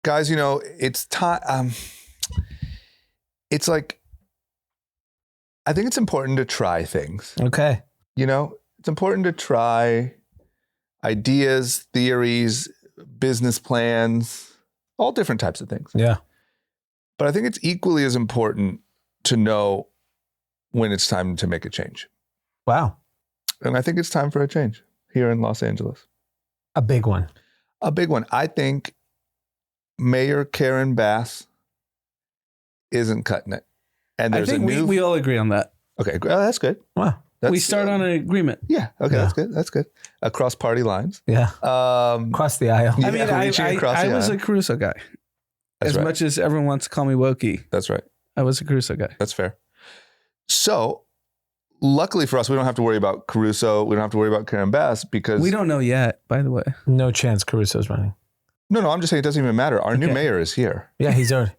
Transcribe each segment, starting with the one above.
guys, it's time. It's like, I think it's important to try things. Okay. It's important to try ideas, theories, business plans, all different types of things. Yeah. But I think it's equally as important to know when it's time to make a change. Wow. And I think it's time for a change here in Los Angeles. A big one. A big one. I think Mayor Karen Bass isn't cutting it. And there's we all agree on that. Okay, that's good. Wow. We start on an agreement. Yeah. Okay, yeah. That's good. Across party lines. Yeah. Across the aisle. I mean, I was a Caruso guy. As much as everyone wants to call me wokey. That's right. I was a Caruso guy. That's fair. So, luckily for us, we don't have to worry about Caruso. We don't have to worry about Karen Bass because... We don't know yet, by the way. No chance Caruso's running. No, I'm just saying it doesn't even matter. Our new mayor is here. Yeah, he's already...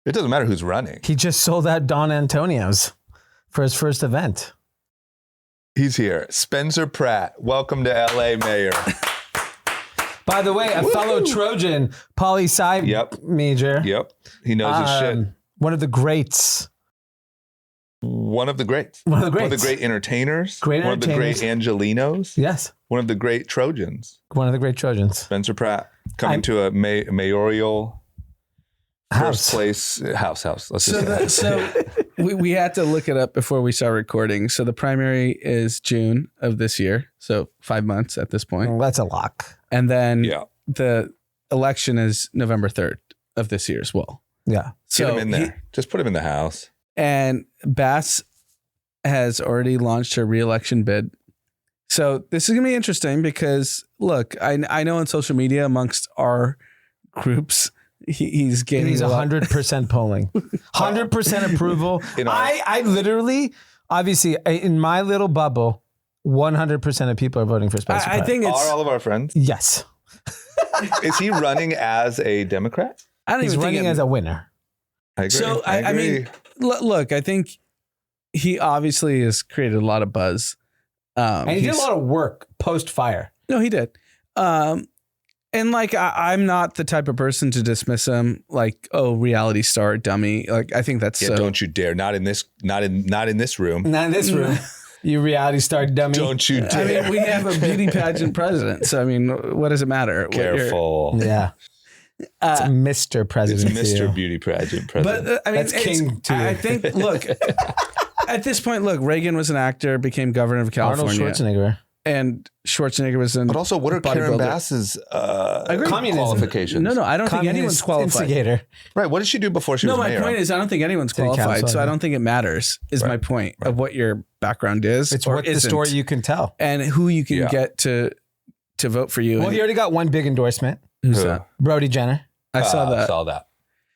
It doesn't matter who's running. He just sold out Don Antonio's for his first event. He's here. Spencer Pratt. Welcome to LA, Mayor. By the way, a fellow Trojan, poli-sci major. Yep. He knows his shit. One of the greats. One of the greats. One of the great entertainers. One of the great Angelinos. Yes. One of the great Trojans. One of the great Trojans. Spencer Pratt coming to a mayoral first place house. Let's so we had to look it up before we started recording. So the primary is June of this year. So 5 months at this point. Well, that's a lock. And then the election is November 3rd of this year as well. Yeah. So get him in there. Just put him in the house. And Bass has already launched a re-election bid. So this is going to be interesting because, look, I know on social media amongst our groups, he's gaining. He's 100% polling, 100% approval. I literally, obviously, in my little bubble, 100% of people are voting for Spencer Pratt. I think it's all of our friends. Yes. Is he running as a Democrat? He's running as a winner. I agree. So I mean, look, I think he obviously has created a lot of buzz. And he did a lot of work post-fire. No, he did. And like, I'm not the type of person to dismiss him like, oh, reality star dummy. Like, I think that's don't you dare. Not in this room. Not in this room. You reality star dummy. Don't you dare. I mean, we have a beauty pageant president. So, I mean, what does it matter? Careful. Yeah. It's Mr. President. It's Mr. Beauty Pageant President. But I mean, that's king to you. I think, look, at this point, look, Reagan was an actor, became governor of California. Arnold Schwarzenegger. And Schwarzenegger was in. But also, what are Karen Bass's qualifications? No, I don't think anyone's qualified. Instigator. Right. What did she do before she was mayor? No, my point is, I don't think anyone's qualified. So I don't think it matters, is my point of what your background is. It's what the story you can tell. And who you can get to vote for you. Well, he already got one big endorsement. Who's that? Brody Jenner. I saw that.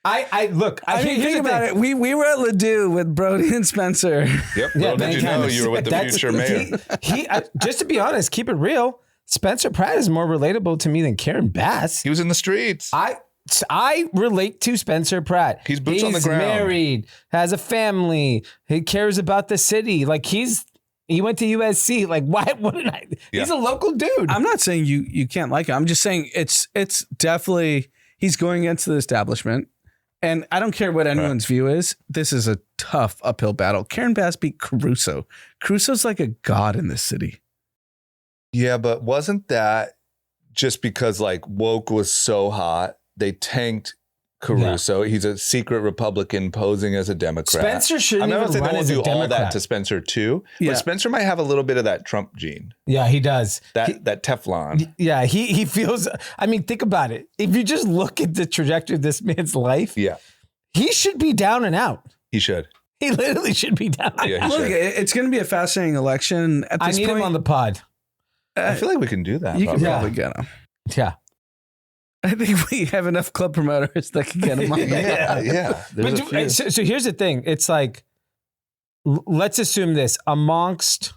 I look. I mean, think about it. We were at Ladue with Brody and Spencer. Yep. Little did you know you were with the future mayor. He just to be honest, keep it real. Spencer Pratt is more relatable to me than Karen Bass. He was in the streets. I relate to Spencer Pratt. He's boots on the ground. He's married, has a family. He cares about the city. Like he went to USC. Like why wouldn't I? Yeah. He's a local dude. I'm not saying you can't like him. I'm just saying it's definitely he's going against the establishment. And I don't care what anyone's view is. This is a tough uphill battle. Karen Bass beat Caruso. Caruso's like a god in this city. Yeah, but wasn't that just because like woke was so hot, they tanked Caruso? Yeah. He's a secret Republican posing as a Democrat. Spencer shouldn't even run as a Democrat. All that to Spencer too. Yeah. But Spencer might have a little bit of that Trump gene. Yeah, he does. That Teflon. Yeah, he feels. I mean, think about it. If you just look at the trajectory of this man's life, he should be down and out. He should. He literally should be down. Yeah, look, it's going to be a fascinating election. At this I need him on the pod. I feel like we can do that. You can probably get him. Yeah. I think we have enough club promoters that can get him on. Yeah. But so here's the thing. It's like, let's assume this. Amongst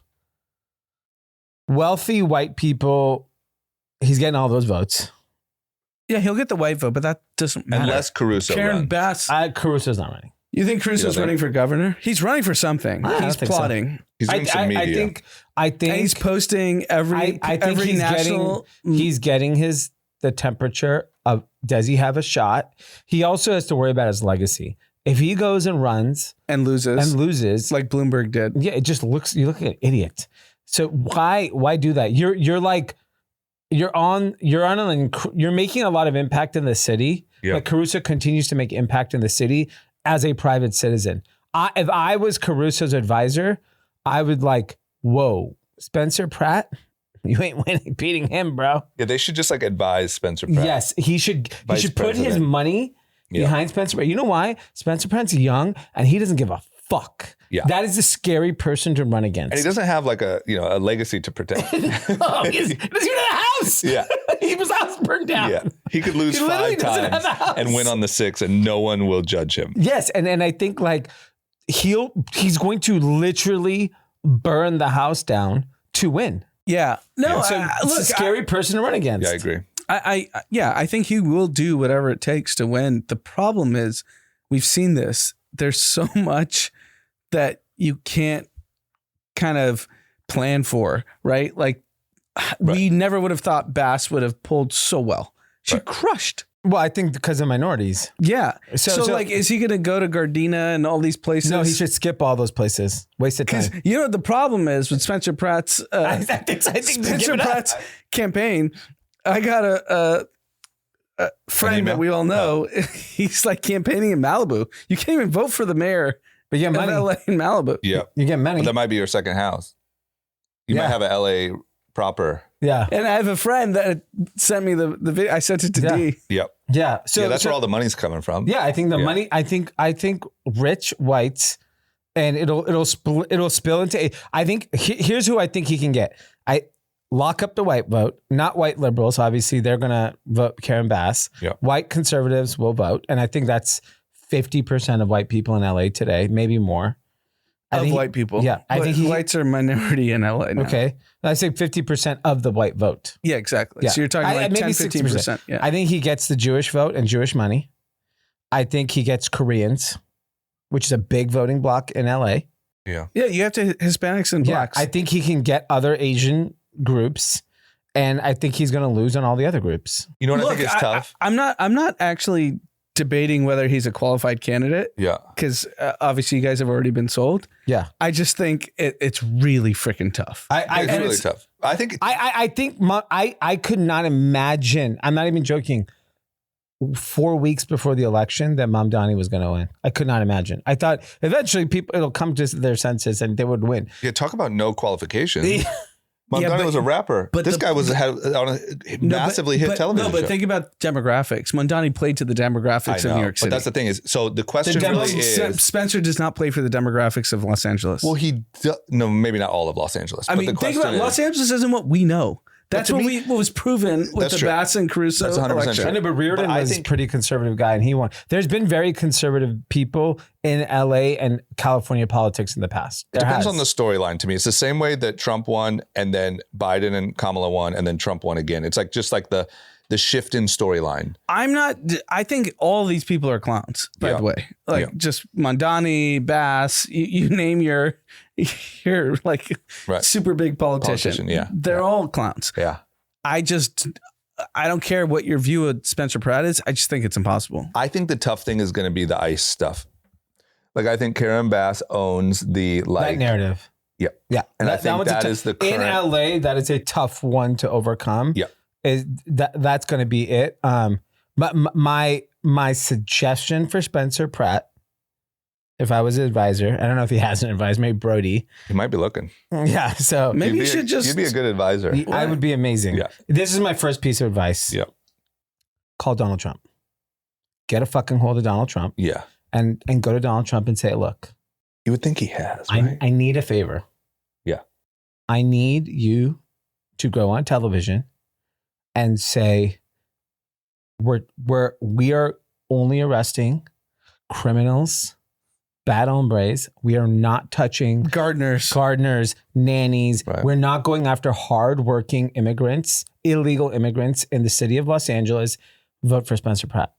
wealthy white people, he's getting all those votes. Yeah, he'll get the white vote, but that doesn't matter. Unless Caruso Karen Bass. Caruso's not running. You think Caruso's running for governor? He's running for something. He's plotting. So. He's doing some media. I think and he's posting every he's national. He's getting the temperature does he have a shot? He also has to worry about his legacy. If he goes and runs and loses like Bloomberg did. Yeah, it just looks, you look like an idiot. So why do that? You're making a lot of impact in the city. Yep. Like Caruso continues to make impact in the city as a private citizen. If I was Caruso's advisor, I would like, whoa, Spencer Pratt, you ain't beating him, bro. Yeah, they should just like advise Spencer Pratt. Yes, he should put his money behind Spencer Pratt. You know why? Spencer Pratt's young and he doesn't give a fuck. Yeah. That is a scary person to run against. And he doesn't have like a legacy to protect. No, he doesn't even have a house. Yeah. His house burned down. Yeah. He could lose 5 times and win on the 6th and no one will judge him. Yes. And I think like he's going to literally burn the house down to win. Yeah. No, So it's a scary person to run against. Yeah, I agree. I think he will do whatever it takes to win. The problem is we've seen this. There's so much that you can't kind of plan for, right? Like we never would have thought Bass would have pulled so well. She crushed. Well, I think because of minorities. Yeah. So like, is he going to go to Gardena and all these places? No, he should skip all those places. Wasted time. You know what the problem is with Spencer Pratt's I think Spencer Pratt's campaign? I got a friend that we all know. He's like campaigning in Malibu. You can't even vote for the mayor. But you get money. LA in Malibu. Yeah. You get money. But that might be your second house. You might have a LA proper. Yeah. And I have a friend that sent me the video. I sent it to D. Yep. Yeah. So that's where all the money's coming from. Yeah, I think the money. I think rich whites, and it'll spill into. I think here's who I think he can get. I lock up the white vote, not white liberals. Obviously, they're gonna vote Karen Bass. Yep. White conservatives will vote, and I think that's 50% of white people in LA today, maybe more. White people. Yeah, I think whites are minority in LA now. Okay, I say 50% of the white vote. Yeah, exactly. Yeah. So you're talking like 10, 15%. Yeah. I think he gets the Jewish vote and Jewish money. I think he gets Koreans, which is a big voting bloc in LA. Yeah. Yeah, you have to Hispanics and blacks. I think he can get other Asian groups, and I think he's going to lose on all the other groups. You know what I think is tough? I'm not actually debating whether he's a qualified candidate. Yeah. Because obviously you guys have already been sold. Yeah. I just think it's really freaking tough. It's really tough. I think I could not imagine, I'm not even joking, 4 weeks before the election that Mamdani was going to win. I could not imagine. I thought eventually it'll come to their senses and they would win. Yeah, talk about no qualifications. Mamdani was a rapper, but this guy had on a massively hit television show. No, but show. think about demographics. Mamdani played to the demographics of New York City. But that's the thing is, so the question really is... Spencer does not play for the demographics of Los Angeles. Well, no, maybe not all of Los Angeles. I mean, think about Los Angeles isn't what we know. That's what was proven with the Bass and Caruso that's 100% election. true. I know, but Reardon was a pretty conservative guy, and he won. There's been very conservative people in LA and California politics in the past. It depends on the storyline to me. It's the same way that Trump won, and then Biden and Kamala won, and then Trump won again. It's like just like the shift in storyline. I think all these people are clowns, by the way. Like just Mamdani, Bass, you name your like super big politician. They're all clowns. Yeah. I don't care what your view of Spencer Pratt is. I just think it's impossible. I think the tough thing is going to be the ICE stuff. Like I think Karen Bass owns the that narrative. Yeah. Yeah. And I think that is the current... In LA, that is a tough one to overcome. Yeah. That's going to be it. But my suggestion for Spencer Pratt, if I was an advisor, I don't know if he has an advisor, maybe Brody. He might be looking. Yeah. So maybe you should You'd be a good advisor. I would be amazing. Yeah. This is my first piece of advice. Yeah. Call Donald Trump. Get a fucking hold of Donald Trump. Yeah. And go to Donald Trump and say, look. You would think he has, right? I need a favor. Yeah. I need you to go on television and say, we are only arresting criminals, bad hombres. We are not touching gardeners, nannies. Right. We're not going after hardworking immigrants, illegal immigrants in the city of Los Angeles. Vote for Spencer Pratt.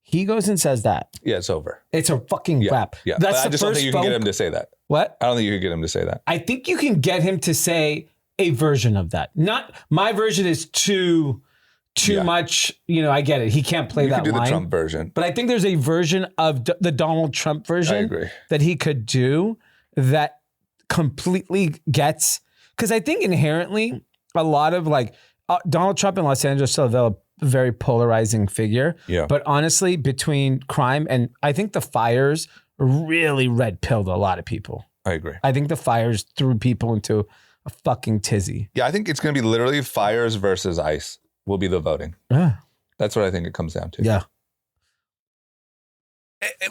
He goes and says that. Yeah, it's over. It's a fucking wrap. Yeah. That's but I just don't think you can get him to say that. What? I don't think you can get him to say that. I think you can get him to say a version of that. Not my version is too too much. I get it. He can't play that could do line. the Trump version. But I think there's a version of the Donald Trump version I agree. that he could do that completely gets, because I think inherently a lot of Donald Trump in Los Angeles still a very polarizing figure. Yeah. But honestly, between crime and I think the fires really red pilled a lot of people. I agree. I think the fires threw people into a fucking tizzy. Yeah, I think it's going to be literally fires versus ICE will be the voting. Yeah. That's what I think it comes down to. Yeah.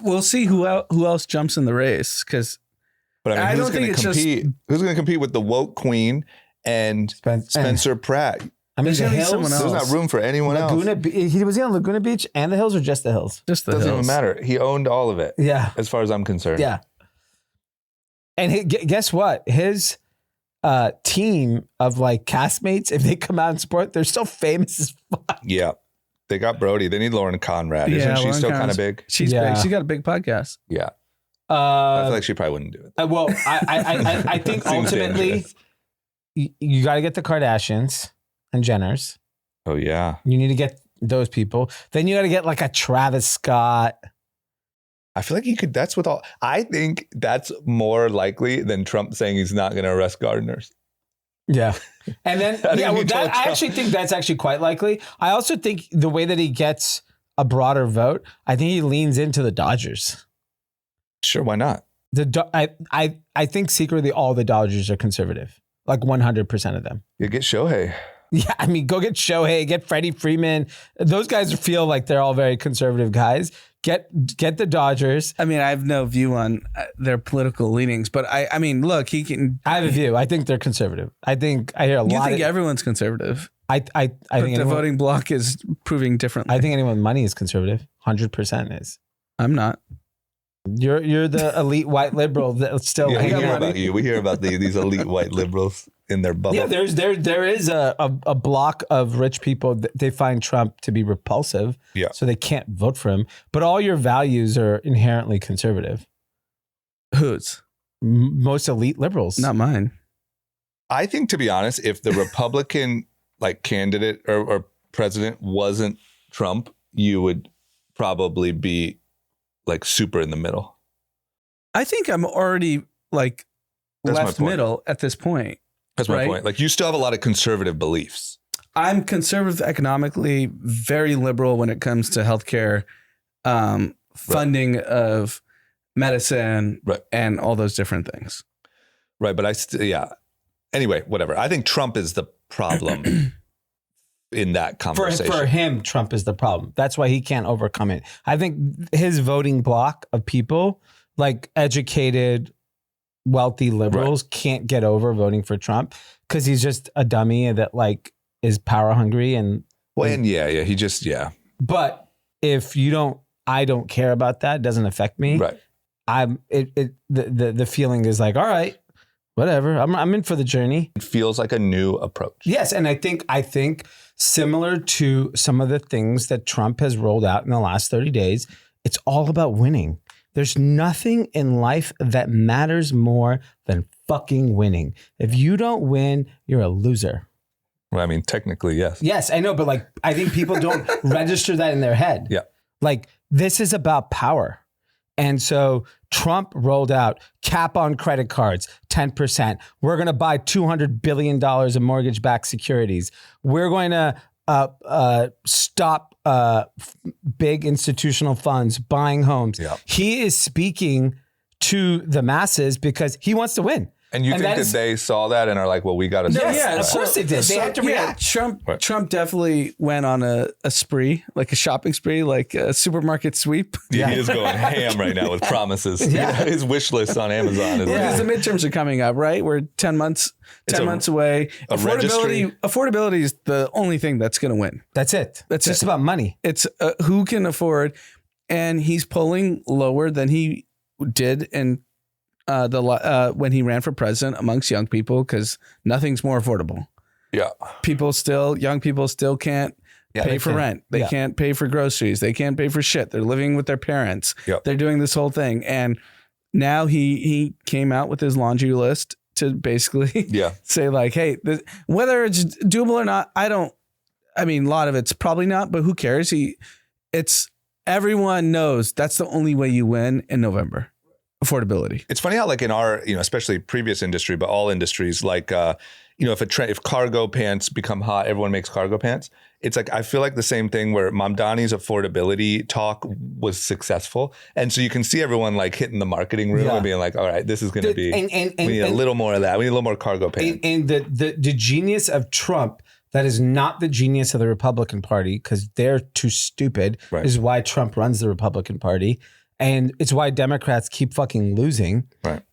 We'll see who else jumps in the race, because But I mean, who's going to compete? Who's going to compete with the woke queen and Spencer Pratt? I mean, There's the gonna be hills, someone else. There's not room for anyone else. Was he on Laguna Beach and the hills, or just the hills? Just the Doesn't hills. even matter. He owned all of it. Yeah. As far as I'm concerned. Yeah. And guess what? His team of castmates, if they come out and support, they're still famous as fuck. Yeah. They got Brody. They need Lauren Conrad. Isn't she Lauren still Conrad's- kind of big? She's big. She got a big podcast. Yeah. I feel like she probably wouldn't do it. Well, I think Seems ultimately dangerous. you got to get the Kardashians and Jenners. Oh, yeah. You need to get those people. Then you got to get a Travis Scott. I feel like he could. That's what all. I think that's more likely than Trump saying he's not going to arrest gardeners. Yeah. And then, I Trump. actually think that's actually quite likely. I also think the way that he gets a broader vote, I think he leans into the Dodgers. Sure, why not? I think secretly all the Dodgers are conservative, 100% of them. You get Shohei. Yeah, I mean, go get Shohei, get Freddie Freeman. Those guys feel like they're all very conservative guys. Get the Dodgers. I mean, I have no view on their political leanings, but I mean, look, he can. I have a view. I think they're conservative. I think I hear a lot. You think everyone's conservative? I think the voting bloc is proving differently. I think anyone with money is conservative. 100% is. I'm not. You're the elite white liberal that still. Yeah, we hear about you. We hear about these elite white liberals in their bubble. Yeah, there is a block of rich people that they find Trump to be repulsive. Yeah. So they can't vote for him. But all your values are inherently conservative. Whose? Most elite liberals. Not mine. I think, to be honest, if the Republican candidate or president wasn't Trump, you would probably be super in the middle. I think I'm already That's my left point. middle at this point. That's my Right. point. You still have a lot of conservative beliefs. I'm conservative economically, very liberal when it comes to healthcare, funding of medicine, Right. and all those different things. Right. But anyway, whatever. I think Trump is the problem in that conversation. For him, Trump is the problem. That's why he can't overcome it. I think his voting block of people, educated, wealthy liberals, can't get over voting for Trump because he's just a dummy that is power hungry and. Well, and he just But if I don't care about that. It doesn't affect me. Right. The feeling is all right, whatever. I'm in for the journey. It feels like a new approach. Yes, and I think similar to some of the things that Trump has rolled out in the last 30 days, it's all about winning. There's nothing in life that matters more than fucking winning. If you don't win, you're a loser. Well, I mean, technically, yes. Yes, I know, but I think people don't register that in their head. Yeah. This is about power. And so Trump rolled out cap on credit cards, 10%. We're going to buy $200 billion of mortgage-backed securities. We're going to stop big institutional funds buying homes. Yeah. He is speaking to the masses because he wants to win. And you think that they saw that and are like, well, we got to. Yes, of course they did. They had to react. Trump definitely went on a spree, a shopping spree, a supermarket sweep. Yeah, he is going ham right now with promises. Yeah. His wish list on Amazon is Because the midterms are coming up, right? We're 10 months away. Affordability is the only thing that's going to win. That's it. It's just about money. It's who can afford, and he's polling lower than he did in when he ran for president amongst young people, because nothing's more affordable. Yeah. Young people still can't pay for rent. They can't pay for groceries. They can't pay for shit. They're living with their parents. Yep. They're doing this whole thing. And now he came out with his laundry list to basically say hey, whether it's doable or not, I mean, a lot of it's probably not, but who cares? Everyone knows that's the only way you win in November. Affordability. It's funny how like in our, especially previous industry, but all industries, like, if cargo pants become hot, everyone makes cargo pants. It's like, I feel like the same thing where Mamdani's affordability talk was successful. And so you can see everyone like hitting the marketing room and being like, all right, this is going to be, we need a little more of that. We need a little more cargo pants. And the genius of Trump, that is not the genius of the Republican Party, because they're too stupid, is why Trump runs the Republican Party. And it's why Democrats keep fucking losing,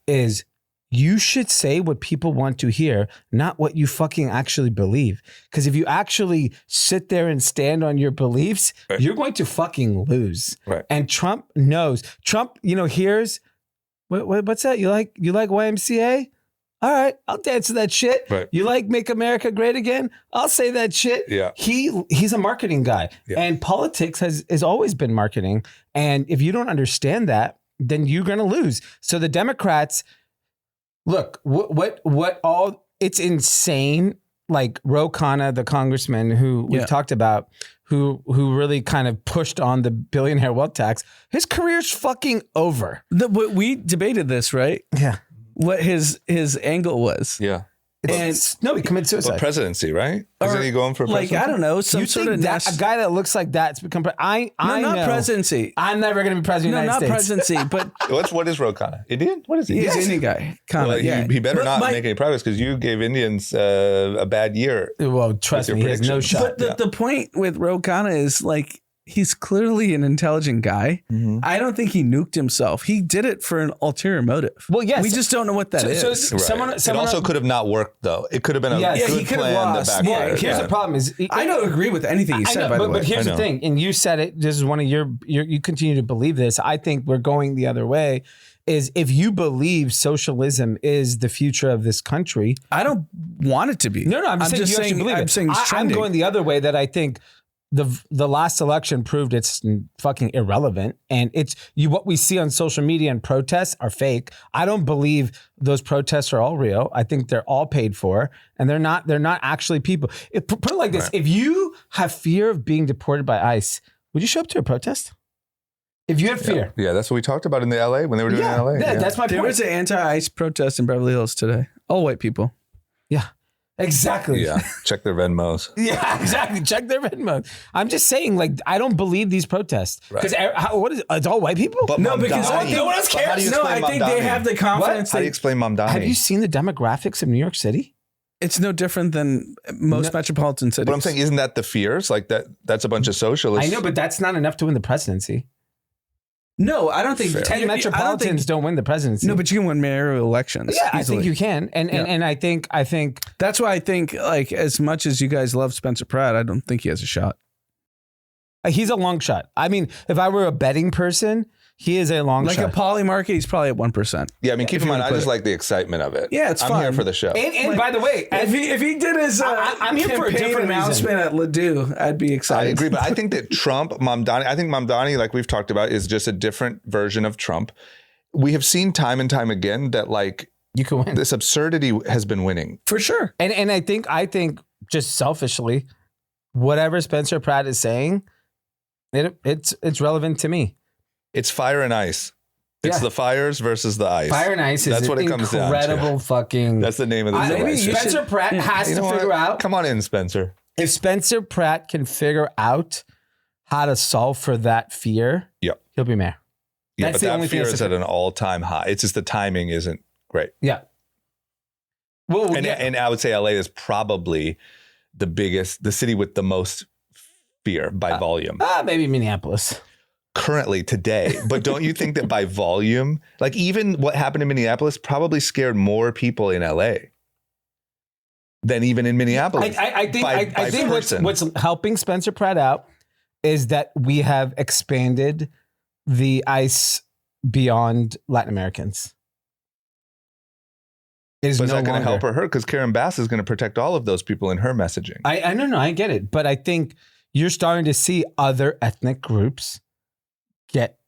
is you should say what people want to hear, not what you fucking actually believe. Because if you actually sit there and stand on your beliefs, you're going to fucking lose. And Trump knows. Trump, here's, what's that? You like YMCA? All right, I'll dance to that shit. You like Make America Great Again? I'll say that shit. Yeah. He's a marketing guy. Yeah. And politics has always been marketing. And if you don't understand that, then you're going to lose. So the Democrats, look, it's insane. Like Ro Khanna, the congressman who we've talked about, who really kind of pushed on the billionaire wealth tax, his career's fucking over. We debated this, right? Yeah. What his angle was. Yeah. He committed suicide. Well, presidency, right? Isn't he going for presidency? I don't know. Some you sort think of a guy that looks like that's become not presidency. I'm never going to be president of the United States. Presidency. But what is Ro Khanna? Indian? What is he? He's an Indian guy. Well, he better not make any progress because you gave Indians a bad year. Well, trust me, he has no shot. But the point with Ro Khanna is like, he's clearly an intelligent guy. Mm-hmm. I don't think he nuked himself. He did it for an ulterior motive. Well, yes. We just don't know what that is. It also could have not worked, though. It could have been a good plan that backfired. Here's the problem is... I don't agree with anything you said, by the way. But here's the thing, and you said it, this is one of you continue to believe this. I think we're going the other way, is if you believe socialism is the future of this country... I don't want it to be. No, I'm just saying believe it. I'm saying it's trending. I'm going the other way, that I think... The last election proved it's fucking irrelevant, and what we see on social media and protests are fake. I don't believe those protests are all real. I think they're all paid for, and they're not actually people. Put it like this: if you have fear of being deported by ICE, would you show up to a protest? If you have fear, that's what we talked about in the LA when they were doing it in LA. That's my point. There was an anti-ICE protest in Beverly Hills today. All white people. Yeah. Exactly. Yeah. Check their Venmos. Yeah, exactly. Check their Venmos. I'm just saying, like, I don't believe these protests. Because what is it's all white people? But no, because no one else cares. No, I think they have the confidence. How do you explain Mamdani? Have you seen the demographics of New York City? It's no different than most metropolitan cities. But I'm saying, isn't that the fears? Like that's a bunch of socialists. I know, but that's not enough to win the presidency. No, I don't think 10 metropolitans don't win the presidency. No, but you can win mayoral elections. Yeah, easily. I think you can. And I think that's why I think, like, as much as you guys love Spencer Pratt, I don't think he has a shot. He's a long shot. I mean, if I were a betting person, he is a long shot. Like a poly market, he's probably at 1%. Yeah, I mean, keep in mind, I just like the excitement of it. Yeah, it's fun. I'm here for the show. And by the way, if he did his I'm here for a different announcement at Ladue, I'd be excited. I agree, but I think that Mamdani, like we've talked about, is just a different version of Trump. We have seen time and time again that, like, you can win. This absurdity has been winning. For sure. And I think just selfishly, whatever Spencer Pratt is saying, it's relevant to me. It's fire and ice. It's the fires versus the ice. Fire and ice is what it comes down to. Incredible fucking... That's the name of the maybe Spencer Pratt has to figure out... Come on in, Spencer. If Spencer Pratt can figure out how to solve for that fear, he'll be mayor. Yeah, that's but the only fear is at an all-time high. It's just the timing isn't great. Yeah. Well, and I would say LA is probably the city with the most fear by volume. Maybe Minneapolis. Currently today, but don't you think that by volume, like even what happened in Minneapolis probably scared more people in LA than even in Minneapolis? I think what's helping Spencer Pratt out is that we have expanded the ICE beyond Latin Americans. But is that going to help her? Because Karen Bass is going to protect all of those people in her messaging. I don't know. I get it. But I think you're starting to see other ethnic groups get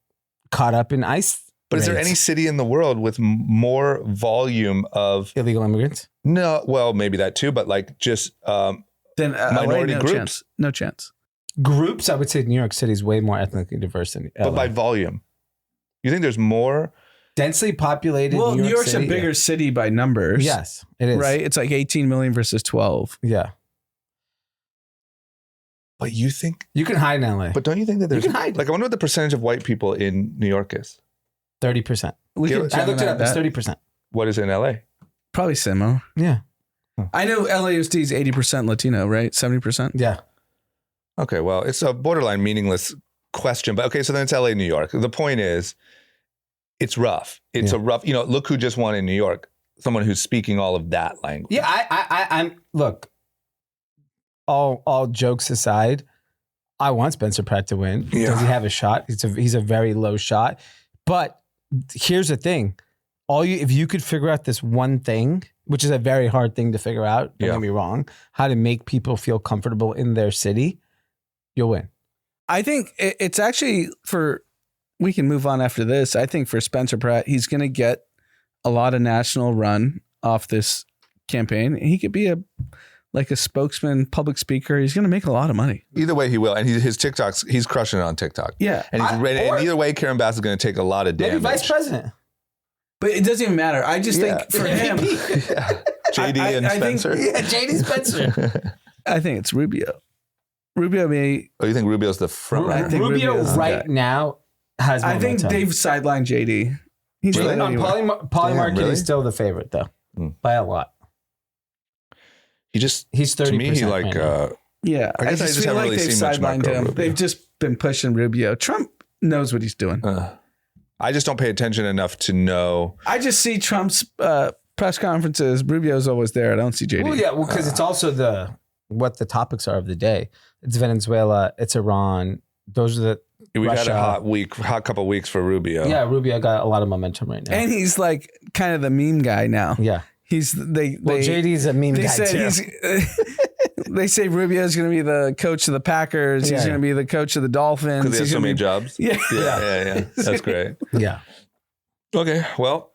caught up in ICE. But is there any city in the world with more volume of illegal immigrants? No, well, maybe that too, but like just Then Minority LA, no groups. chance. No chance. Groups, I would say New York City is way more ethnically diverse than LA. But by volume, you think there's more? Densely populated. Well, New York's City, a bigger city by numbers. Yes, it is. Right? It's like 18 million versus 12. Yeah. But you think? You can hide in LA. But don't you think that there's can hide. like I wonder what the percentage of white people in New York is? 30%. We Yeah, could I looked it up. It's that. 30%. What is it in LA? Probably similar. Yeah. I know LAUSD is 80% Latino, right? 70%? Yeah. Okay, well, it's a borderline meaningless question, but okay, so then it's LA, New York. The point is, it's rough. It's Yeah. a rough, look who just won in New York. Someone who's speaking all of that language. Yeah. I'm look, all jokes aside, I want Spencer Pratt to win. Yeah. Does he have a shot? He's a very low shot. But here's the thing. If you could figure out this one thing, which is a very hard thing to figure out, don't get me wrong, how to make people feel comfortable in their city, you'll win. I think it's actually we can move on after this. I think for Spencer Pratt, he's going to get a lot of national run off this campaign. He could be a spokesman, public speaker. He's going to make a lot of money. Either way, he will. And his TikToks, he's crushing it on TikTok. Yeah. And, and either way, Karen Bass is going to take a lot of damage. Maybe vice president. But it doesn't even matter. I just think for him, JD and I think- Spencer. Yeah, JD Spencer. I think it's Rubio. Rubio may. Oh, you think Rubio's the front runner? I think Rubio Rubio's the right guy. now has I think momentum. they've sidelined JD. He's Really? not anywhere. Polly Damn, Market really? is still the favorite though, by a lot. He's He's 30%. to me, he like, right now. Yeah, I guess I just haven't really they've seen much sidelined Marco him. Rubio. They've just been pushing Rubio. Trump knows what he's doing. I just don't pay attention enough to know. I just see Trump's press conferences. Rubio's always there. I don't see JD. Well, yeah, because it's also what the topics are of the day. It's Venezuela. It's Iran. Those are the We've Russia. had a hot couple weeks for Rubio. Yeah, Rubio got a lot of momentum right now. And he's like kind of the meme guy now. Yeah. Well, JD's a meme they guy said too. he's. They say Rubio's going to be the coach of the Packers. He's Yeah. going to be the coach of the Dolphins. Because he has He's so gonna many be- jobs. Yeah. Yeah. That's great. Yeah. Okay, well,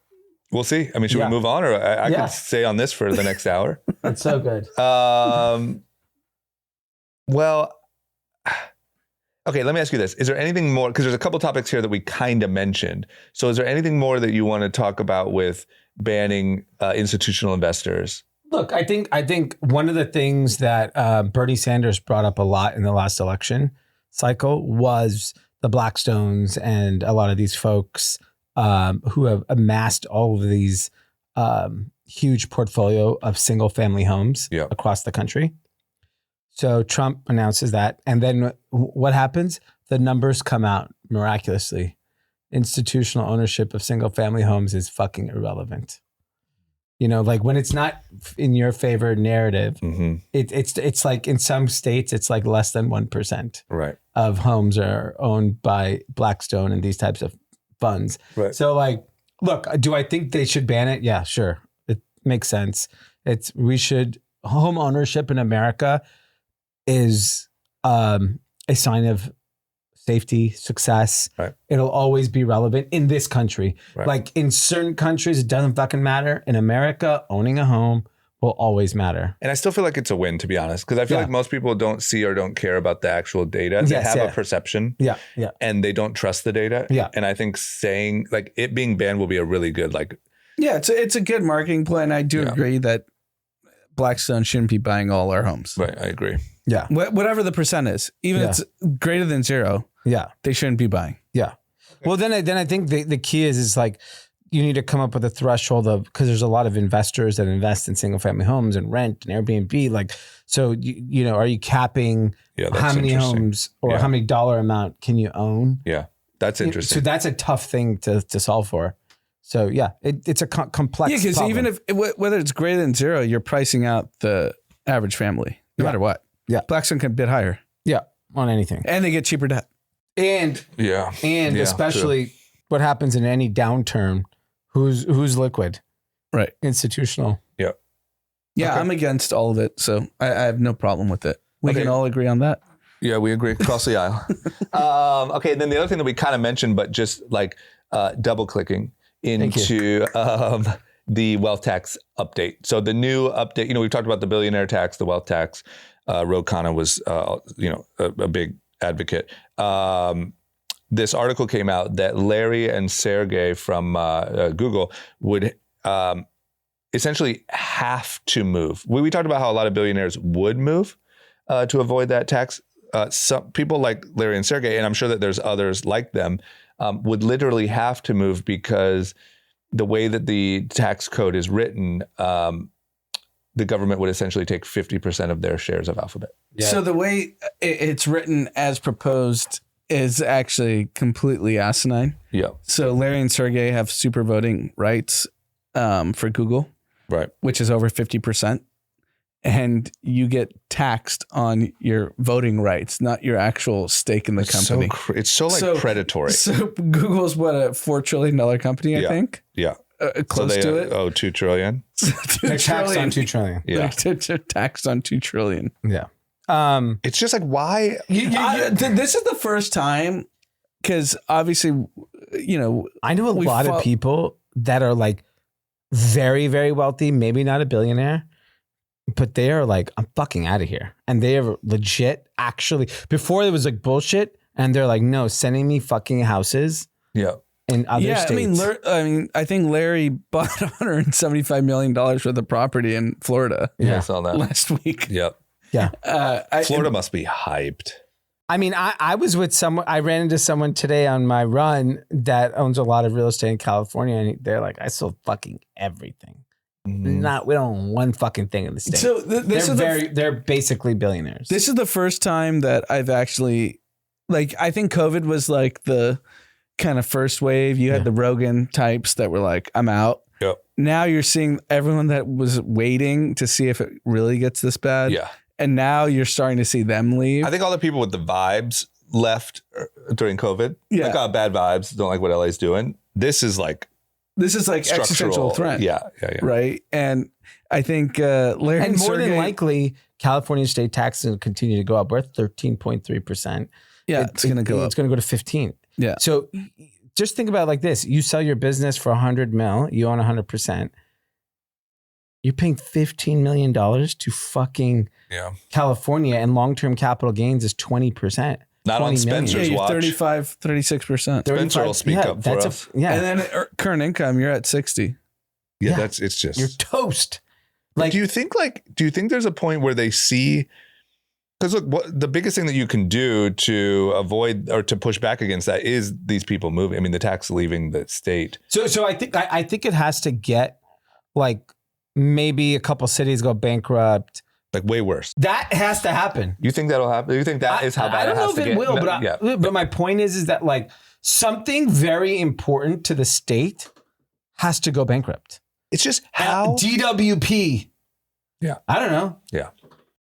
we'll see. I mean, should Yeah. we move on, or I Yeah. could stay on this for the next hour? It's so good. Well, okay. Let me ask you this: is there anything more? Because there's a couple topics here that we kind of mentioned. So, is there anything more that you want to talk about with banning institutional investors? Look, I think one of the things that Bernie Sanders brought up a lot in the last election cycle was the Blackstones and a lot of these folks who have amassed all of these huge portfolio of single family homes across the country. So Trump announces that. And then what happens? The numbers come out miraculously. Institutional ownership of single family homes is fucking irrelevant. Like when it's not in your favor narrative, it's like in some states, it's like less than 1% of homes are owned by Blackstone and these types of funds. Right. So like, look, do I think they should ban it? Yeah, sure. It makes sense. Home ownership in America is a sign of safety, success. Right. It'll always be relevant in this country. Right. Like in certain countries, it doesn't fucking matter. In America, owning a home will always matter. And I still feel like it's a win, to be honest, because I feel like most people don't see or don't care about the actual data. They have a perception. Yeah. And they don't trust the data. Yeah. And I think saying like it being banned will be a really good Yeah, it's a good marketing plan. I do agree that Blackstone shouldn't be buying all our homes. Right. I agree. Yeah. Whatever the percent is, even if it's greater than zero, they shouldn't be buying. Yeah. Okay. Well, then I think the key is like you need to come up with a threshold of, because there's a lot of investors that invest in single family homes and rent and Airbnb. Like, so, are you capping how many homes or how many dollar amount can you own? Yeah. That's interesting. So that's a tough thing to solve for. So yeah, it's a complex. Yeah, because problem. even if whether it's greater than zero, you're pricing out the average family, no matter what. Yeah. Blackstone can bid higher. Yeah, on anything. And they get cheaper debt. And especially what happens in any downturn, who's liquid? Right. Institutional. Yeah. Yeah, Okay. I'm against all of it, so I have no problem with it. We can all agree on that. Yeah, we agree. Cross the aisle. Okay, then the other thing that we kind of mentioned, but just like double clicking into the wealth tax update. So the new update, we've talked about the billionaire tax, the wealth tax. Ro Khanna was, a big advocate. This article came out that Larry and Sergey from Google would essentially have to move. We talked about how a lot of billionaires would move to avoid that tax. Some people like Larry and Sergey, and I'm sure that there's others like them, would literally have to move because the way that the tax code is written, the government would essentially take 50% of their shares of Alphabet. Yeah. So the way it's written as proposed is actually completely asinine. Yeah. So Larry and Sergey have super voting rights for Google, right, which is over 50%. And you get taxed on your voting rights, not your actual stake in the company. It's so predatory. So Google's what, a $4 trillion company, I think? Yeah. Close to it. Oh, $2 trillion. They're taxed on $2 trillion. Yeah. They're taxed on $2 trillion. Yeah. It's just like, why? This is the first time, because obviously, I know a lot of people that are like very, very wealthy, maybe not a billionaire, but they are like, I'm fucking out of here. And they are legit, actually, before it was like bullshit. And they're like, no, sending me fucking houses. Yeah. In other states. I think Larry bought $175 million worth of property in Florida. Yeah, I saw that last week. Yep. Yeah. Florida must be hyped. I mean, I was with someone, I ran into someone today on my run that owns a lot of real estate in California. And they're like, I sold fucking everything. We don't own one fucking thing in the state. So they're basically billionaires. This is the first time that I've actually, I think COVID was like the kind of first wave. You had the Rogan types that were like, I'm out. Yep. Now you're seeing everyone that was waiting to see if it really gets this bad. Yeah. And now you're starting to see them leave. I think all the people with the vibes left during COVID. Yeah. Like, bad vibes, don't like what LA's doing. This is like existential threat. Yeah. Right. And I think Larry and more than likely, California state taxes will continue to go up. We're at 13.3%. Yeah, it's going to go up. It's going to go to 15. Yeah. So just think about it like this. You sell your business for $100 million, you own 100%. You're paying $15 million to fucking California, and long-term capital gains is 20%. Not on Spencer's watch. 36%. Spencer will speak up for us. And then current income, you're at 60. Yeah, it's just, you're toast. Like, do you think there's a point where they see? Because look, the biggest thing that you can do to avoid or to push back against that is these people moving. I mean, the tax leaving the state. So I think it has to get like maybe a couple cities go bankrupt. Like way worse. That has to happen. You think that'll happen? You think that is how bad it has to get? I don't know if it will, but my point is that like something very important to the state has to go bankrupt. It's just how DWP. Yeah. I don't know. Yeah.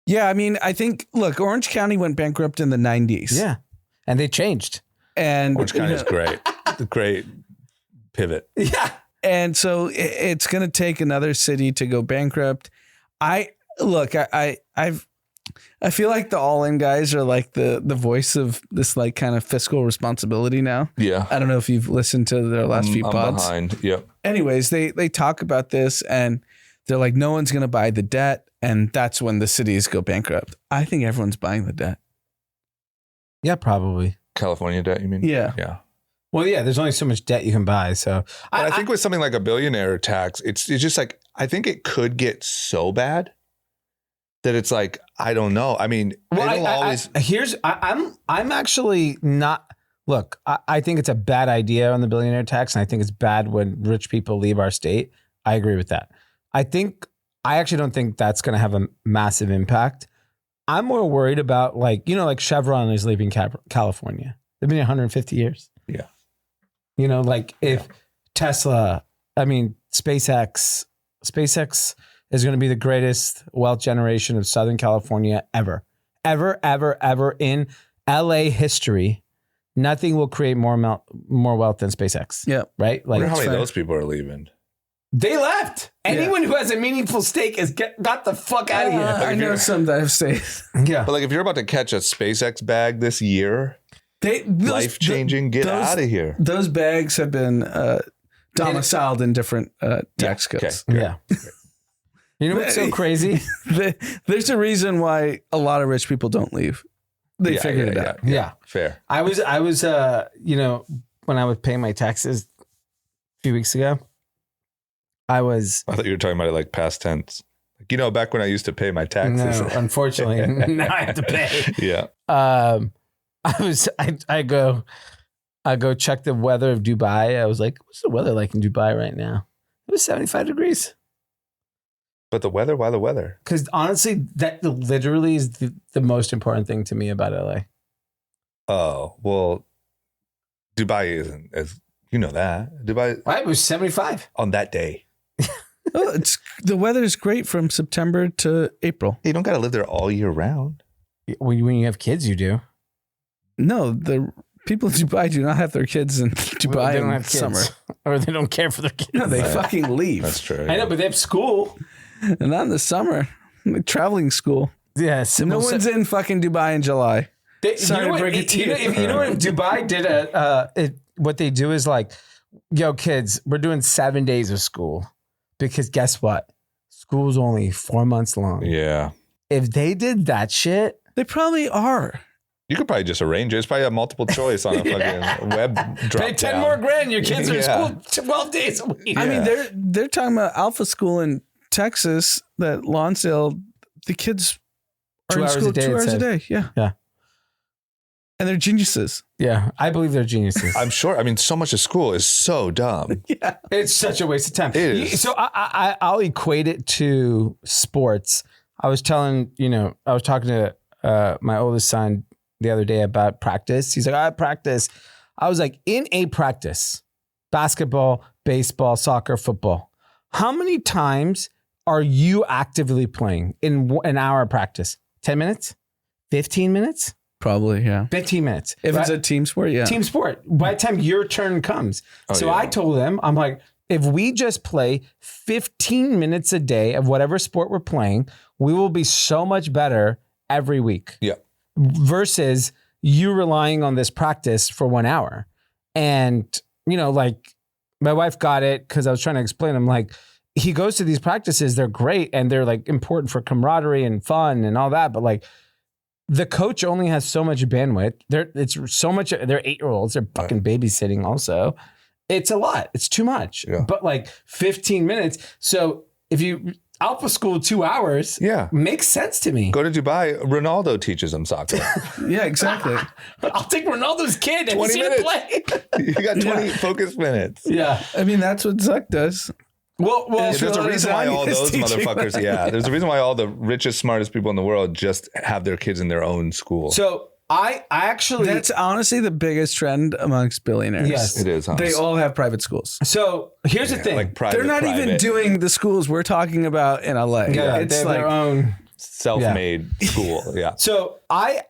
Yeah, I mean, I think, look, Orange County went bankrupt in the 90s. Yeah. And they changed. And Orange County is great. The great pivot. Yeah. And so it's going to take another city to go bankrupt. I feel like the All-In guys are like the voice of this like kind of fiscal responsibility now. Yeah. I don't know if you've listened to their last few pods. Behind. Yep. Anyways, they talk about this and they're like, no one's going to buy the debt. And that's when the cities go bankrupt. I think everyone's buying the debt. Yeah, probably. California debt, you mean? Yeah. Yeah. Well, yeah, there's only so much debt you can buy. So I think with something like a billionaire tax, it's just like, I think it could get so bad that it's like, I don't know. I mean, I'm actually not, look, I think it's a bad idea on the billionaire tax. And I think it's bad when rich people leave our state. I agree with that. I actually don't think that's going to have a massive impact. I'm more worried about like Chevron is leaving California. They've been here 150 years. Yeah. Like if Tesla, SpaceX is going to be the greatest wealth generation of Southern California ever in LA history. Nothing will create more wealth than SpaceX. Yeah. Right. Like, I wonder how many of those people are leaving. They left. Anyone who has a meaningful stake has got the fuck out of here. I know some that have stayed. Yeah. But like if you're about to catch a SpaceX bag this year, life-changing, get out of here. Those bags have been domiciled in different tax codes. Okay, yeah. You know what's so crazy? There's a reason why a lot of rich people don't leave. They figured it out. Yeah. Fair. I was, you know, when I was paying my taxes a few weeks ago, I thought you were talking about it like past tense. Like, you know, back when I used to pay my taxes. No, unfortunately, now I have to pay. Yeah. I go check the weather of Dubai. I was like, what's the weather like in Dubai right now? It was 75 degrees. But the weather? Why the weather? Because honestly, that literally is the most important thing to me about LA. Oh, well, Dubai isn't as, you know that. Dubai. Right, it was 75. On that day. Oh, the weather is great from September to April. You don't got to live there all year round. When you have kids, you do. No, the people in Dubai do not have their kids in Dubai They don't in have kids. summer. Or they don't care for their kids. No, they fucking leave. That's true. I know, but they have school. And not in the summer. Like traveling school. Yeah. No one's in fucking Dubai in July. Sorry to break it to you. You know what? If Dubai did what they do is like, yo, kids, we're doing 7 days of school because guess what? School's only 4 months long. Yeah. If they did that shit, They probably are. You could probably just arrange it. It's probably a multiple choice on a fucking web drop pay 10 down. more grand. Your kids are in Yeah. school 12 days a week. I mean, they're talking about Alpha School in Texas, that Lonsdale. The kids are 2 in hours school a day, 2 it hours a said. day. Yeah. Yeah. And they're geniuses. Yeah, I believe they're geniuses. I'm sure. I mean, so much of school is so dumb. Yeah. It's such a waste of time. It is. So I'll equate it to sports. I was talking to my oldest son the other day about practice. He's like, I practice. I was like, in a practice, basketball, baseball, soccer, football, how many times are you actively playing in an hour of practice? 10 minutes? 15 minutes? Probably, yeah. 15 minutes. If Right? it's a team sport, yeah. Team sport. By the time your turn comes. So yeah. I told him, I'm like, if we just play 15 minutes a day of whatever sport we're playing, we will be so much better every week. Yeah. Versus you relying on this practice for 1 hour. And, you know, like my wife got it because I was trying to explain. I'm like, he goes to these practices, they're great and they're like important for camaraderie and fun and all that. But like, the coach only has so much bandwidth. They're 8-year-olds. They're fucking babysitting also. It's a lot. It's too much. Yeah. But like 15 minutes. So if you Alpha School 2 hours, Yeah. makes sense to me. Go to Dubai. Ronaldo teaches them soccer. Yeah, exactly. I'll take Ronaldo's kid and 20 see him play. You got 20 focus minutes. Yeah. I mean, that's what Zuck does. Well, Yeah, there's a reason why all is those teaching motherfuckers, them. yeah. There's a reason why all the richest, smartest people in the world just have their kids in their own school. so I actually That's honestly the biggest trend amongst billionaires. Yes. It is, huh? They all have private schools. So here's the thing. Like private, They're not even private, doing the schools we're talking about in LA. yeah, It's they have like their own. self-made school. Yeah. So I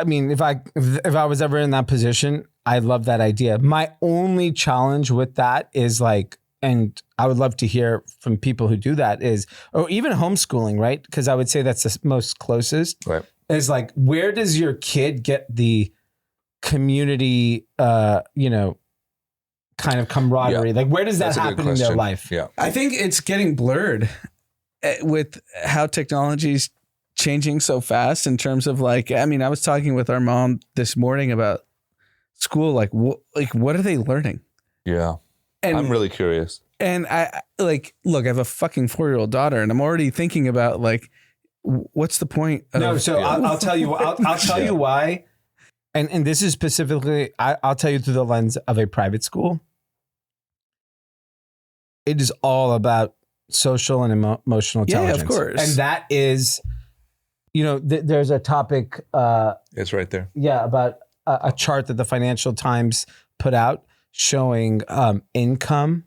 mean, if I was ever in that position, I love that idea. My only challenge with that is like, and I would love to hear from people who do that is, or even homeschooling, right? Because I would say that's the most closest. Right. Is like, where does your kid get the community, kind of camaraderie? Yeah. Like, where does that That's a good happen in their question. life? Yeah. I think it's getting blurred with how technology's changing so fast in terms of like, I mean, I was talking with our mom this morning about school, like what are they learning? Yeah. And I'm really curious. And I like, look, I have a fucking 4-year-old daughter and I'm already thinking about like, what's the point? No, so I'll tell you. I'll tell you why. And this is specifically, I'll tell you through the lens of a private school. It is all about social and emotional intelligence. of course. And that is, there's a topic, It's right there. about a chart that the Financial Times put out showing income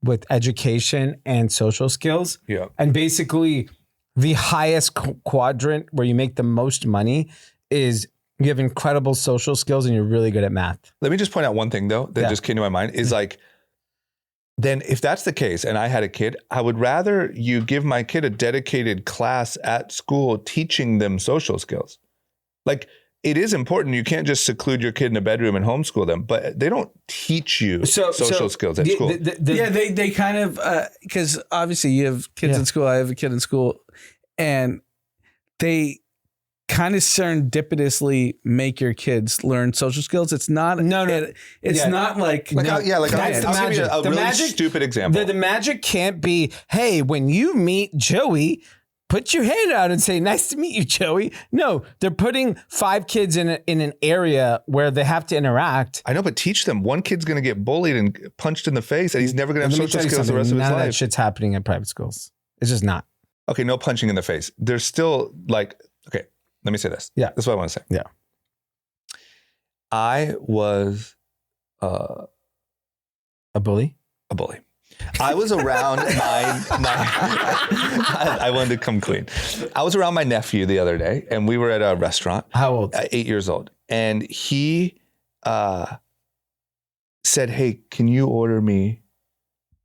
with education and social skills. Yeah. And basically, the highest quadrant where you make the most money is you have incredible social skills and you're really good at math. Let me just point out one thing though that Yeah. just came to my mind is like, then if that's the case and I had a kid, I would rather you give my kid a dedicated class at school teaching them social skills. Like it is important. You can't just seclude your kid in a bedroom and homeschool them, but they don't teach you social skills at school. They kind of, because obviously you have kids in school. I have a kid in school, and they kind of serendipitously make your kids learn social skills. It's not it's not like I'll give you a really stupid example. The magic can't be, hey, when you meet Joey, put your hand out and say, nice to meet you, Joey. No, they're putting 5 kids in an area where they have to interact. I know, but teach them. One kid's going to get bullied and punched in the face, and he's never going to have social skills the rest of his life. None of that shit's happening in private schools. It's just not. Okay, no punching in the face. There's still okay, let me say this. Yeah. This is what I want to say. Yeah. I was a bully. A bully. I was around my I wanted to come clean. I was around my nephew the other day, and we were at a restaurant. How old? 8 years old. And he said, hey, can you order me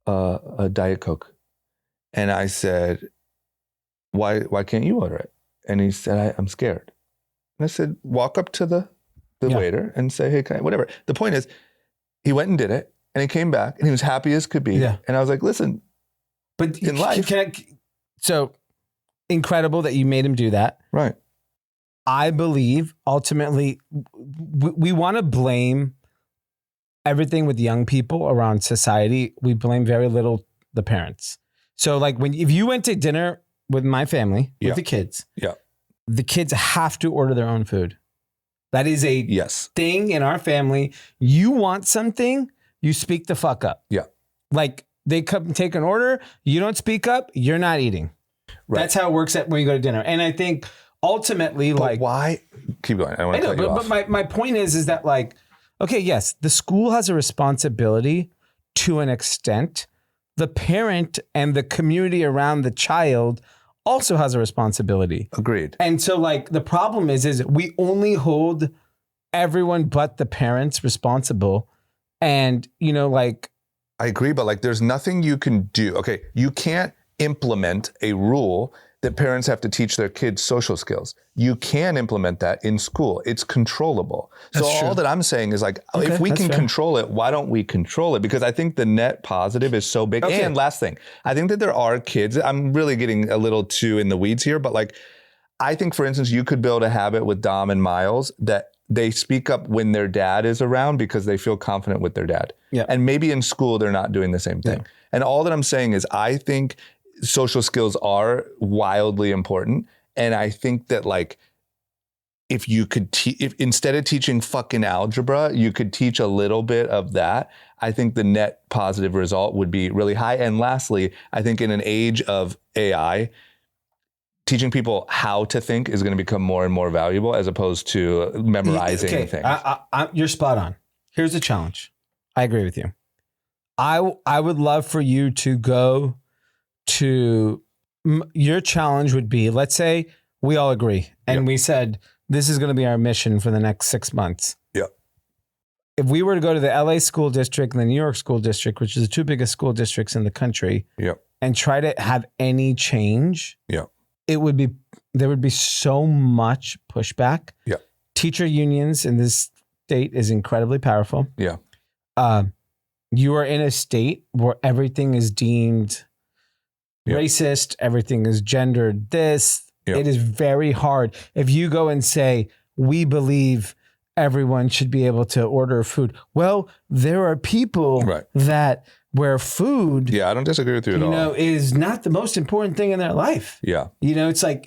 a Diet Coke? And I said, why can't you order it? And he said, I'm scared. And I said, walk up to the waiter and say, hey, can I, whatever. The point is, he went and did it. And he came back and he was happy as could be. Yeah. And I was like, listen, but in life. So incredible that you made him do that. Right. I believe ultimately we want to blame everything with young people around society. We blame very little the parents. So like if you went to dinner with my family, with the kids, the kids have to order their own food. That is a thing in our family. You want something, you speak the fuck up. Yeah. Like they come take an order, you don't speak up, you're not eating. Right. That's how it works when you go to dinner. And I think ultimately, but why? Keep going. I don't want to cut you off. But my point is that like, okay, yes, the school has a responsibility to an extent. The parent and the community around the child also has a responsibility. Agreed. And so like the problem is we only hold everyone but the parents responsible. And, like. I agree, but like there's nothing you can do. Okay, you can't implement a rule that parents have to teach their kids social skills. You can implement that in school. It's controllable. That's so true. all that I'm saying is like, if we can control it, why don't we control it? Because I think the net positive is so big. Okay. And last thing, I think that there are kids, I'm really getting a little too in the weeds here, but like, I think for instance, you could build a habit with Dom and Miles that they speak up when their dad is around because they feel confident with their dad. Yeah. And maybe in school, they're not doing the same thing. Yeah. And all that I'm saying is I think social skills are wildly important. And I think that like, if you could if instead of teaching fucking algebra, you could teach a little bit of that, I think the net positive result would be really high. And lastly, I think in an age of AI, teaching people how to think is going to become more and more valuable as opposed to memorizing things. You're spot on. Here's the challenge. I agree with you. I would love for you to go to, your challenge would be, let's say we all agree and we said, this is going to be our mission for the next 6 months. Yeah. If we were to go to the LA school district and the New York school district, which is the 2 biggest school districts in the country, and try to have any change, there would be so much pushback. Yeah. Teacher unions in this state is incredibly powerful. Yeah. You are in a state where everything is deemed racist, everything is gendered this. It is very hard. If you go and say, we believe everyone should be able to order food. Well, there are people that where food, I don't disagree with you at all. Is not the most important thing in their life. Yeah. It's like,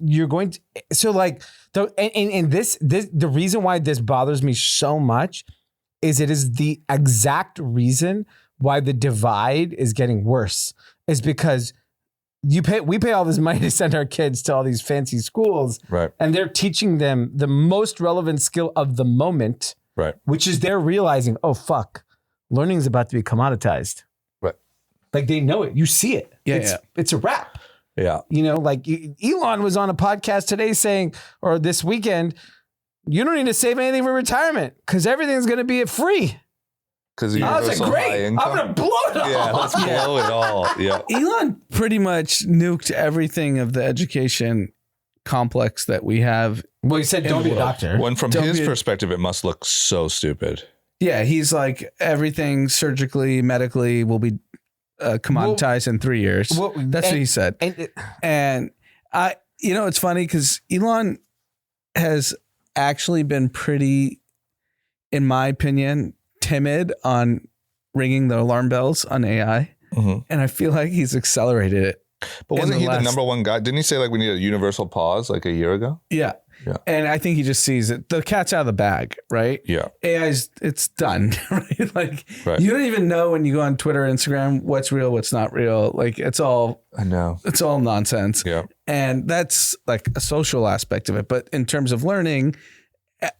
you're going to, so like, the reason why this bothers me so much is it is the exact reason why the divide is getting worse is because we pay all this money to send our kids to all these fancy schools, and they're teaching them the most relevant skill of the moment, which is they're realizing, oh fuck, learning is about to be commoditized. Right. Like they know it. You see it. It's a wrap. Yeah. Like Elon was on a podcast today saying, or this weekend, you don't need to save anything for retirement because everything's going to be free. Because I was like, great, I'm going to blow it all. Yeah, let's blow it all. Yeah. Elon pretty much nuked everything of the education complex that we have. Well, he said don't be a doctor. When from Don't his be a- perspective, it must look so stupid. Yeah, he's like everything surgically, medically will be commoditized in 3 years. Well, That's what he said. And I, it's funny because Elon has actually been pretty, in my opinion, timid on ringing the alarm bells on AI. Mhm. And I feel like he's accelerated it. But wasn't he the number one guy? Didn't he say like we need a universal pause like a year ago? Yeah. Yeah. And I think he just sees it. The cat's out of the bag, right? Yeah. It's done, right? Like Right. you don't even know when you go on Twitter, Instagram, what's real, what's not real. Like it's all I know. nonsense. Yeah. And that's like a social aspect of it. But in terms of learning,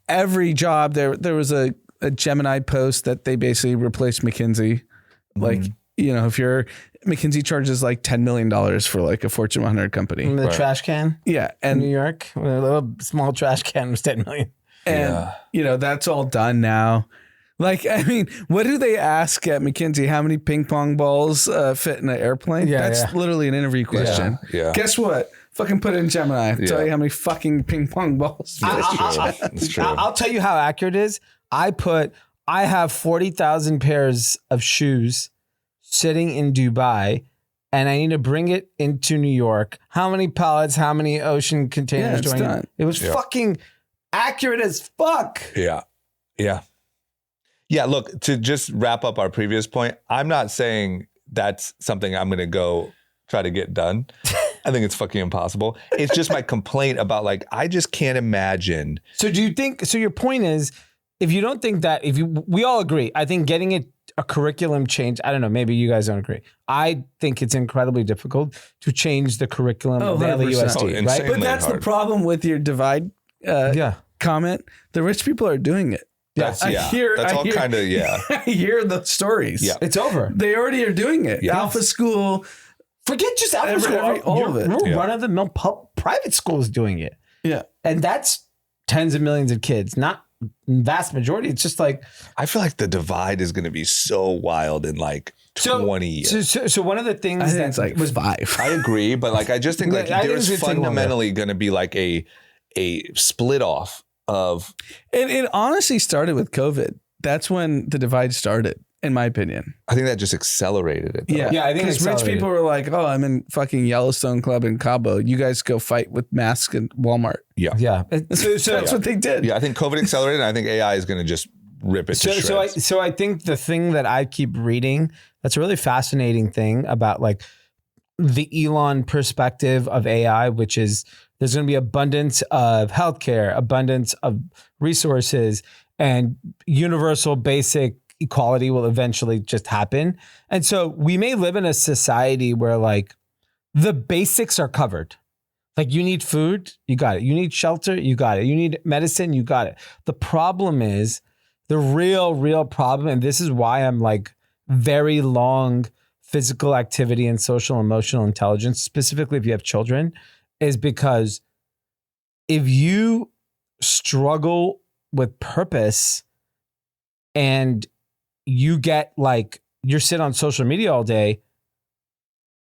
every job there was a Gemini post that they basically replaced McKinsey. Like, if McKinsey charges like $10 million for like a Fortune 100 company. The trash can Yeah. in And New York, a little small trash can was 10 million. And, that's all done now. Like, I mean, what do they ask at McKinsey? How many ping pong balls fit in an airplane? Yeah, That's literally an interview question. Yeah. Guess what? Fucking put it in Gemini. I'll tell Yeah. you how many fucking ping pong balls. That's true. I'll tell you how accurate it is. I have 40,000 pairs of shoes sitting in Dubai, and I need to bring it into New York. How many pallets, how many ocean containers it's do I need? done. It was fucking accurate as fuck. Yeah. Yeah. Yeah. Look, to just wrap up our previous point, I'm not saying that's something I'm going to go try to get done. I think it's fucking impossible. It's just my complaint about like, I just can't imagine. So do you think, so your point is, if you don't think that, we all agree, I think getting a curriculum change, I don't know, maybe you guys don't agree. I think it's incredibly difficult to change the curriculum of the 100%. LAUSD, right? insanely But that's the hard. problem with your divide comment. The rich people are doing it. That's, I hear kind of, I hear the stories. Yeah. It's over. They already are doing it. Yeah. Alpha School. Forget just Alpha Every- School. all of it. Yeah. Run-of-the-mill private schools doing it. Yeah. And that's tens of millions of kids, not vast majority. It's just like, I feel like the divide is going to be so wild in like 20 years. So one of the things I think that it's like was 5. I agree, but like I just think like I think there's it's gonna take longer. fundamentally going to be like a split off of It honestly started with COVID. That's when the divide started, in my opinion. I think that just accelerated it. Though. Yeah, I think because rich accelerated. people were like, "Oh, I'm in fucking Yellowstone Club in Cabo. You guys go fight with masks in Walmart." Yeah. Yeah. So That's what they did. Yeah, I think COVID accelerated, and I think AI is going to just rip it to shreds. So I think the thing that I keep reading that's a really fascinating thing about like the Elon perspective of AI, which is there's going to be abundance of healthcare, abundance of resources, and universal basic equality will eventually just happen. And so we may live in a society where like the basics are covered. Like you need food, you got it. You need shelter, you got it. You need medicine, you got it. The problem is the real problem, and this is why I'm like very long physical activity and social emotional intelligence, specifically if you have children, is because if you struggle with purpose and you get like, you're sitting on social media all day,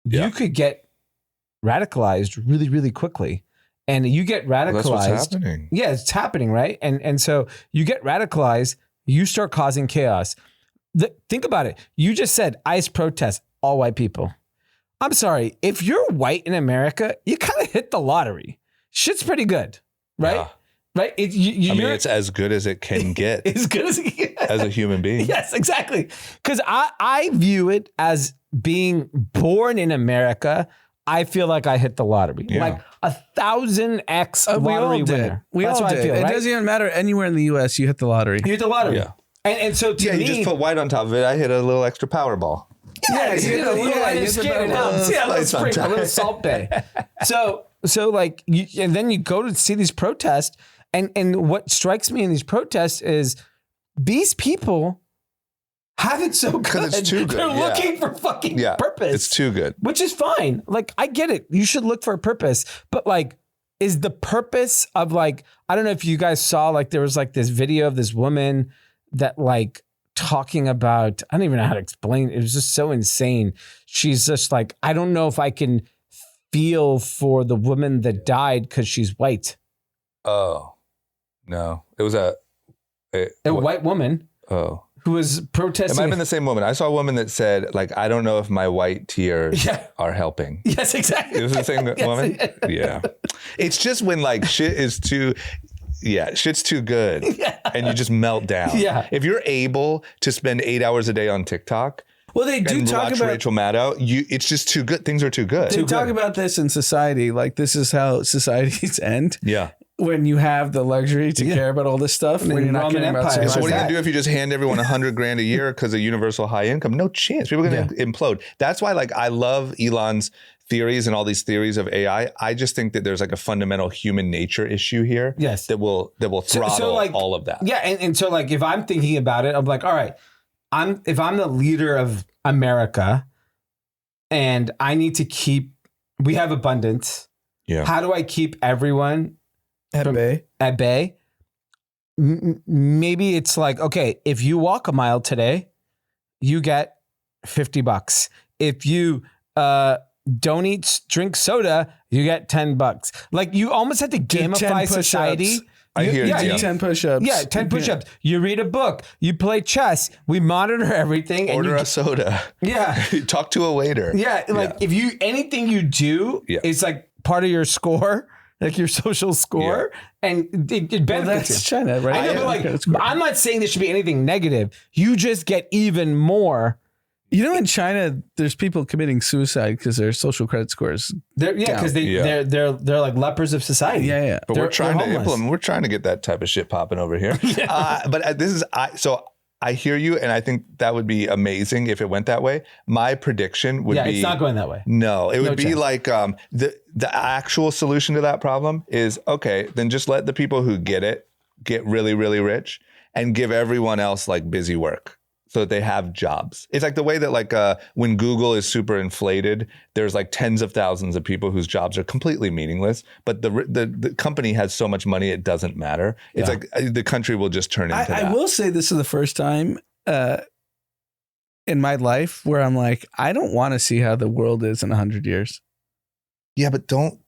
you could get radicalized really, really quickly. And you get radicalized. Well, that's what's happening. Yeah, it's happening, right? And so you get radicalized, you start causing chaos. Think about it. You just said ICE protests, all white people. I'm sorry. If you're white in America, you kind of hit the lottery. Shit's pretty good, right? Yeah. Right? I mean, it's as good as it can get as good as it gets. as a human being. Yes, exactly. Because I view it as being born in America. I feel like I hit the lottery, Yeah. like 1,000x We all lottery did. winner. We That's all what did. I feel, It right? doesn't even matter anywhere in the U.S. You hit the lottery. You hit the lottery. Yeah. And so to Yeah, me, you just put white on top of it. I hit a little extra Powerball. yeah, you you get a know, little yeah, like you skin get and a out. little Yeah, a little spice on sprinkle, a top. little salt bay. So like, and then you go to see these protests, and what strikes me in these protests is these people have it so good. 'Cause it's too good, They're yeah. looking for fucking Yeah, purpose. it's too good. Which is fine. Like, I get it. You should look for a purpose. But like, is the purpose of like, I don't know if you guys saw, like, there was like this video of this woman that like talking about, I don't even know how to explain. It was just so insane. She's just like, I don't know if I can feel for the woman that died because she's white. Oh, no. It was A white woman Oh. who was It protesting. might have been the same woman. I saw a woman that said, like, I don't know if my white tears are helping. Yes, exactly. It was the same Yes. woman? Yeah. It's just when like shit's too good and you just melt down. Yeah. If you're able to spend 8 hours a day on TikTok Well, they do and talk watch about Rachel Maddow, it's just too good. Things are too good. they talk about this in society. Like this is how societies end. Yeah. When you have the luxury to care about all this stuff, when you're not Roman caring about Empire. society. So what are you that. gonna do if you just hand everyone $100,000 a year because of universal high income? No chance. People are gonna implode. That's why, like, I love Elon's theories and all these theories of AI. I just think that there's like a fundamental human nature issue here. Yes. That will throttle like, all of that. Yeah, and so like if I'm thinking about it, I'm like, all right, if I'm the leader of America, and I need to we have abundance. Yeah. How do I keep everyone At bay. at bay? Maybe it's like, okay, if you walk a mile today, you get $50. If you don't drink soda, you get $10. Like you almost have to gamify society. I hear you. Do Yeah. 10 push-ups. Yeah, 10 push-ups. You read a book. You play chess. We monitor everything. Order and a soda. Yeah. Talk to a waiter. Yeah. Like if anything you do is like part of your score, like your social score, and it benefits That's you. China, right? I know, but like, I'm not saying there should be anything negative. You just get even more. You know, in China, there's people committing suicide because their social credit scores. Because they're like lepers of society. Yeah. But we're trying to implement. We're trying to get that type of shit popping over here. But this is I hear you, and I think that would be amazing if it went that way. My prediction would be it's not going that way. No, it would be chance. like the actual solution to that problem is okay. Then just let the people who get really, really rich, and give everyone else like busy work. So that they have jobs. It's like the way that like when Google is super inflated, there's like tens of thousands of people whose jobs are completely meaningless, but the company has so much money it doesn't matter. It's like the country will just turn into that. I will say this is the first time in my life where I'm like, I don't want to see how the world is in 100 years. Yeah, but don't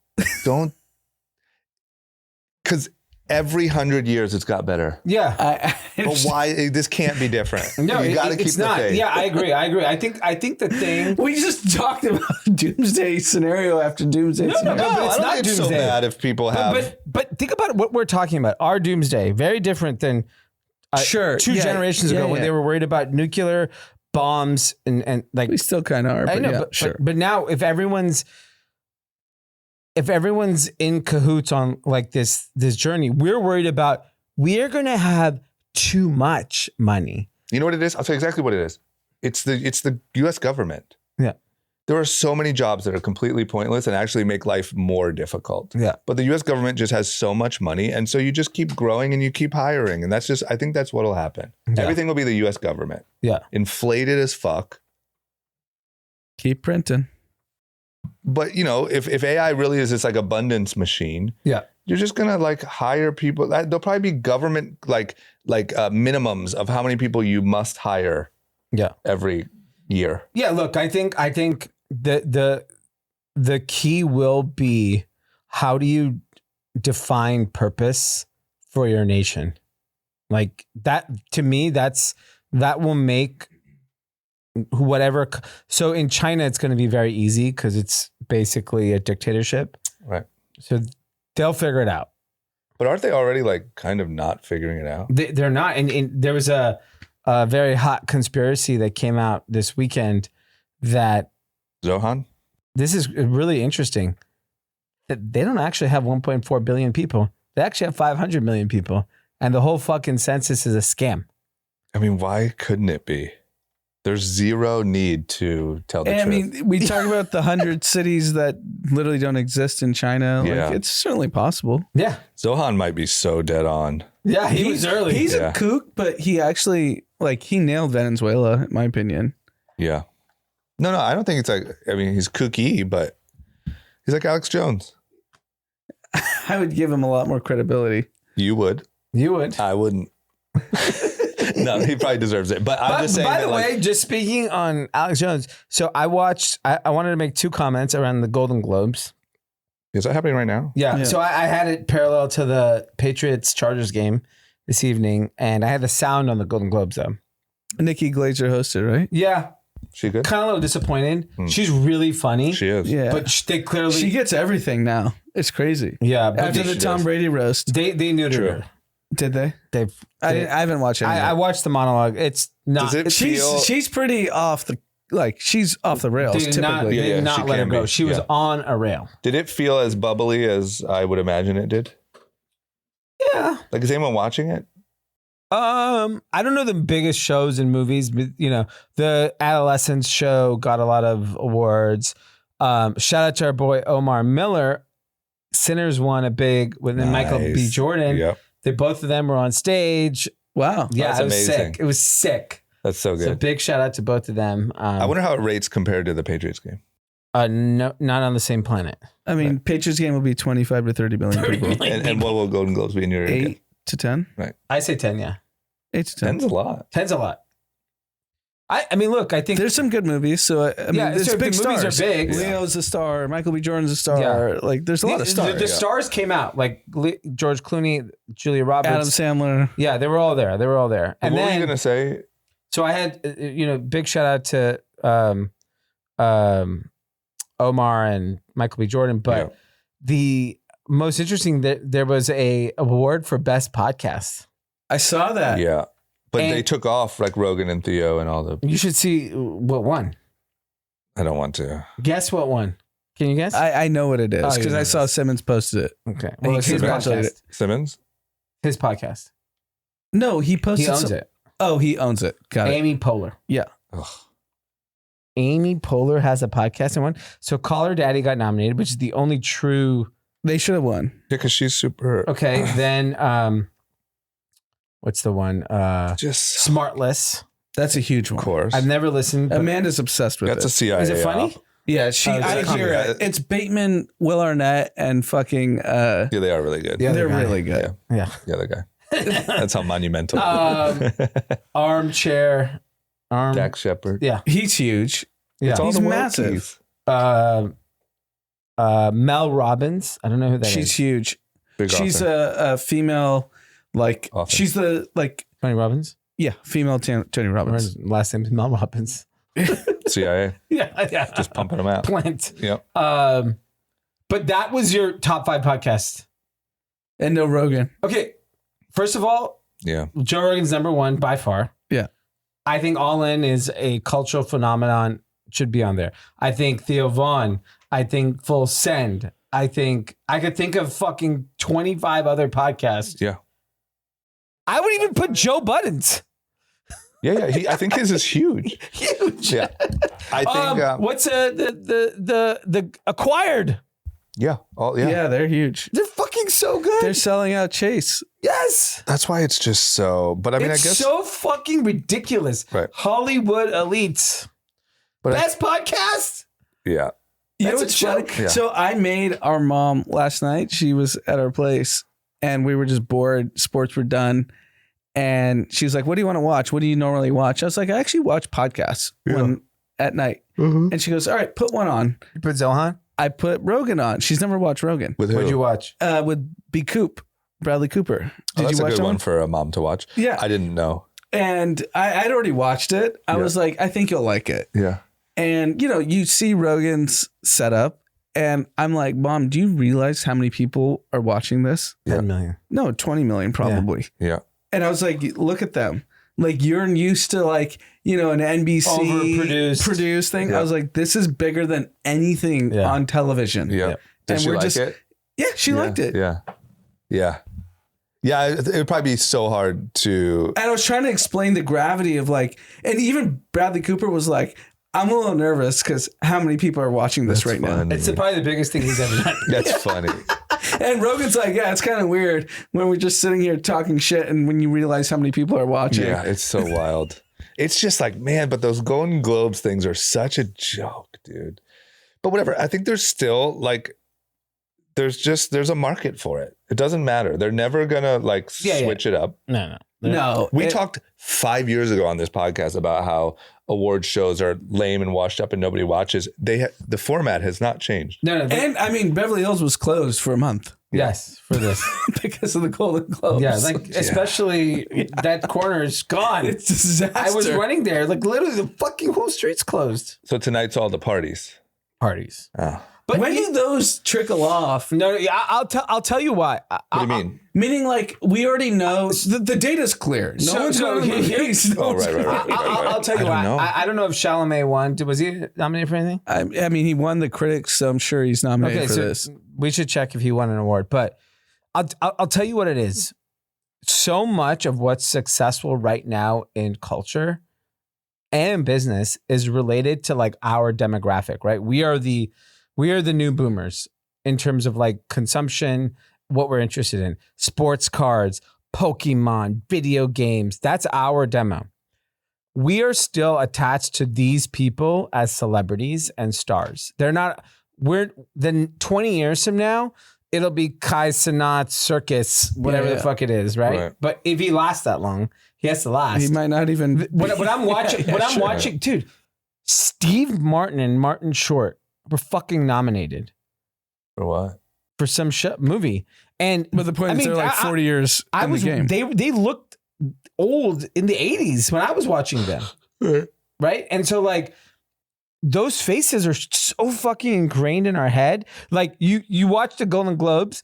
because every 100 years it's got better. Yeah. But why? This can't be different. No, you got to keep it's the not. faith. Yeah, I agree. I think the thing. We just talked about doomsday scenario after doomsday scenario. but it's I don't not think it's so doomsday. bad if people have. But think about what we're talking about. Our doomsday, very different than two generations ago when they were worried about nuclear bombs and like. We still kind of are. But I know, but now if everyone's in cahoots on like this journey, we're worried about we're gonna have too much money. You know what it is? I'll tell you exactly what it is. It's the U.S. government. Yeah. There are so many jobs that are completely pointless and actually make life more difficult. Yeah. But the U.S. government just has so much money, and so you just keep growing and you keep hiring, and I think that's what'll happen. Yeah. Everything will be the U.S. government. Yeah. Inflated as fuck. Keep printing. But you know, if AI really is this like abundance machine, Yeah. you're just gonna like hire people. There'll probably be government like minimums of how many people you must hire. Yeah. Every year. Yeah. Look, I think the key will be how do you define purpose for your nation? Like that to me, that will make whatever. So in China, it's going to be very easy because it's basically a dictatorship. Right. So they'll figure it out. But aren't they already like kind of not figuring it out? They're not. And there was a very hot conspiracy that came out this weekend that Zohan? this is really interesting. That they don't actually have 1.4 billion people. They actually have 500 million people. And the whole fucking census is a scam. I mean, why couldn't it be? There's zero need to tell the truth. I mean, we talk about the 100 cities that literally don't exist in China. Like, Yeah. it's certainly possible. Yeah. Zohan might be so dead on. Yeah, he was early. He's Yeah. a kook, but he actually, he nailed Venezuela, in my opinion. Yeah. No, I don't think it's like, I mean, he's kooky, but he's like Alex Jones. I would give him a lot more credibility. You would. You would. I wouldn't. No, he probably deserves it. But I'm just saying. By the that, way, just speaking on Alex Jones, so I watched. I wanted to make 2 comments around the Golden Globes. is that happening right now? Yeah. So I had it parallel to the Patriots Chargers game this evening, and I had the sound on the Golden Globes though. Nikki Glazer hosted, right? Yeah. She good? Kind of a little disappointed. She's really funny. She is. Yeah. But they clearly. She gets everything now. It's crazy. Yeah. But After the Tom Brady roast. they neutered True. her. Did they? I They- haven't watched it. I watched the monologue. It's not. Does it feel? She's pretty off the she's off the rails They did not, typically. they did Yeah, not she let her can go. be. She was Yeah. on a rail. Did it feel as bubbly as I would imagine it did? Yeah. Like, is anyone watching it? I don't know the biggest shows in movies, but the Adolescence show got a lot of awards. Shout out to our boy Omar Miller. Sinners won a big with Michael B. Nice. Jordan. Yep. Both of them were on stage. Wow. Yeah, That's it was amazing. sick. It was sick. That's so So good. big shout out to both of them. I wonder how it rates compared to the Patriots game. No, not on the same planet. I mean, Patriots game will be 25 to 30 million 30 people. million. And what will Golden Globes be in your 8 to 10? I say 10, yeah. 8 to 10. 10's a lot. 10's a lot. I mean, look, I think There's some good movies. So, I mean, Yeah, there's so big the movies stars. are big. Leo's a star. Michael B. Jordan's a star. Yeah. Like, there's a lot of stars. The stars came out, like George Clooney, Julia Roberts. Adam Sandler. Yeah, they were all there. And what were you then, going to say? so I had, big shout out to Omar and Michael B. Jordan. But Yeah. the most interesting, there was a award for best podcast. I saw that. Yeah. But And- they took off like Rogan and Theo and all the. You should see what won. I don't want to. Guess what won? Can you guess? I know what it is Oh, you because know I what saw it is. Simmons posted it. Okay. And he it's his congratulated podcast. Simmons? His podcast. No, he posted He owns some- it. Oh, he owns it. Got it. Amy Poehler. Yeah. Ugh. Amy Poehler has a podcast and won. So Call Her Daddy got nominated, which is the only true. They should have won. Yeah, because she's super. Okay. Then what's the one? Just. Smartless. That's a huge Of one. course. I've never listened. But Amanda's obsessed with That's a it. CIA. is it funny? op. Yeah, Oh, it's I a hear comedy. it. It's Bateman, Will Arnett, and fucking. Yeah, they are really good. Yeah. They're other guy. really good. Yeah. The other guy. That's how monumental. Armchair. Dax Shepard. Yeah. He's huge. Yeah. It's all He's the massive. Wokies. Mel Robbins. I don't know who that is. She's huge. Big She's author. a female, like Author. she's the Tony Robbins. female Tony Robbins. Last name is Mel Robbins. CIA. Yeah. Just pumping them out. Plant. Yep. But that was your top 5 podcast. And no Rogan. Okay. First of all, Yeah. Joe Rogan's number 1 by far. Yeah. I think All In is a cultural phenomenon, should be on there. I think Theo Vaughn. I think Full Send. I think I could think of fucking 25 other podcasts. Yeah. I would even put Joe Budden's. Yeah. I think his is huge. Huge. Yeah. I think. What's the Acquired? Yeah. Yeah. They're huge. They're fucking so good. They're selling out Chase. Yes. That's why it's just so. But I mean, It's I guess. so fucking ridiculous. Right. Hollywood elites. But Best podcast? Yeah. You know That's a what's funny? joke. Yeah. So I made our mom last night. She was at our place and we were just bored. Sports were done. And she was like, "What do you want to watch? What do you normally watch?" I was like, "I actually watch podcasts at night." Mm-hmm. And she goes, "All right, put one on." You put Zohan? I put Rogan on. She's never watched Rogan. With who? What'd you watch? With B. Coop, Bradley Cooper. Did That's you a watch good that one for a mom to watch. Yeah. I didn't know. And I'd already watched it. I Yeah. was like, I think you'll like it. Yeah. And, you see Rogan's setup. And I'm like, Mom, do you realize how many people are watching this? 10 million. No, 20 million probably. Yeah. And I was like, look at them. Like you're used to an NBC Overproduced. produced thing. Yeah. I was like, this is bigger than anything Yeah. on television. Yeah. Did And she we're like just- it? Yeah, she liked it. Yeah. Yeah. Yeah. It would probably be so hard to. And I was trying to explain the gravity of and even Bradley Cooper was like, I'm a little nervous because how many people are watching this right now? funny. It's probably the biggest thing he's ever done. That's funny. And Rogan's like, yeah, it's kind of weird when we're just sitting here talking shit and when you realize how many people are watching. Yeah. It's so wild. It's just like, man, but those Golden Globes things are such a joke, dude. But whatever. I think there's still there's a market for it. It doesn't matter. They're never gonna Yeah, yeah. switch it up. No. No, We talked 5 years ago on this podcast about how award shows are lame and washed up and nobody watches. The format has not changed. No, and I mean, Beverly Hills was closed for a month yes, for this. because of the Golden Globes. Yeah, like especially that corner is gone. It's a disaster. I was running there, like literally the fucking whole street's closed. So tonight's all the parties. Parties. Oh. But when do those trickle off? No, I'll tell you why. What do you mean? Meaning, like, we already know the data's clear. No one's going to the movies. I'll tell you why. I don't know if Chalamet won. Was he nominated for anything? I mean, he won the critics, so I'm sure he's nominated for this. We should check if he won an award. But I'll tell you what it is. So much of what's successful right now in culture and business is related to like our demographic, right? We are the new boomers in terms of like consumption, what we're interested in, sports cards, Pokemon, video games. That's our demo. We are still attached to these people as celebrities and stars. Then 20 years from now, it'll be Kai Cenat Circus, whatever the fuck it is, right? But if he lasts that long, he has to last. He might not even. When I'm watching, dude, Steve Martin and Martin Short were fucking nominated For what? for some movie. But the point is they're like 40 years in the game. They looked old in the 80s when I was watching them. Right? And so like those faces are so fucking ingrained in our head. Like you watch the Golden Globes,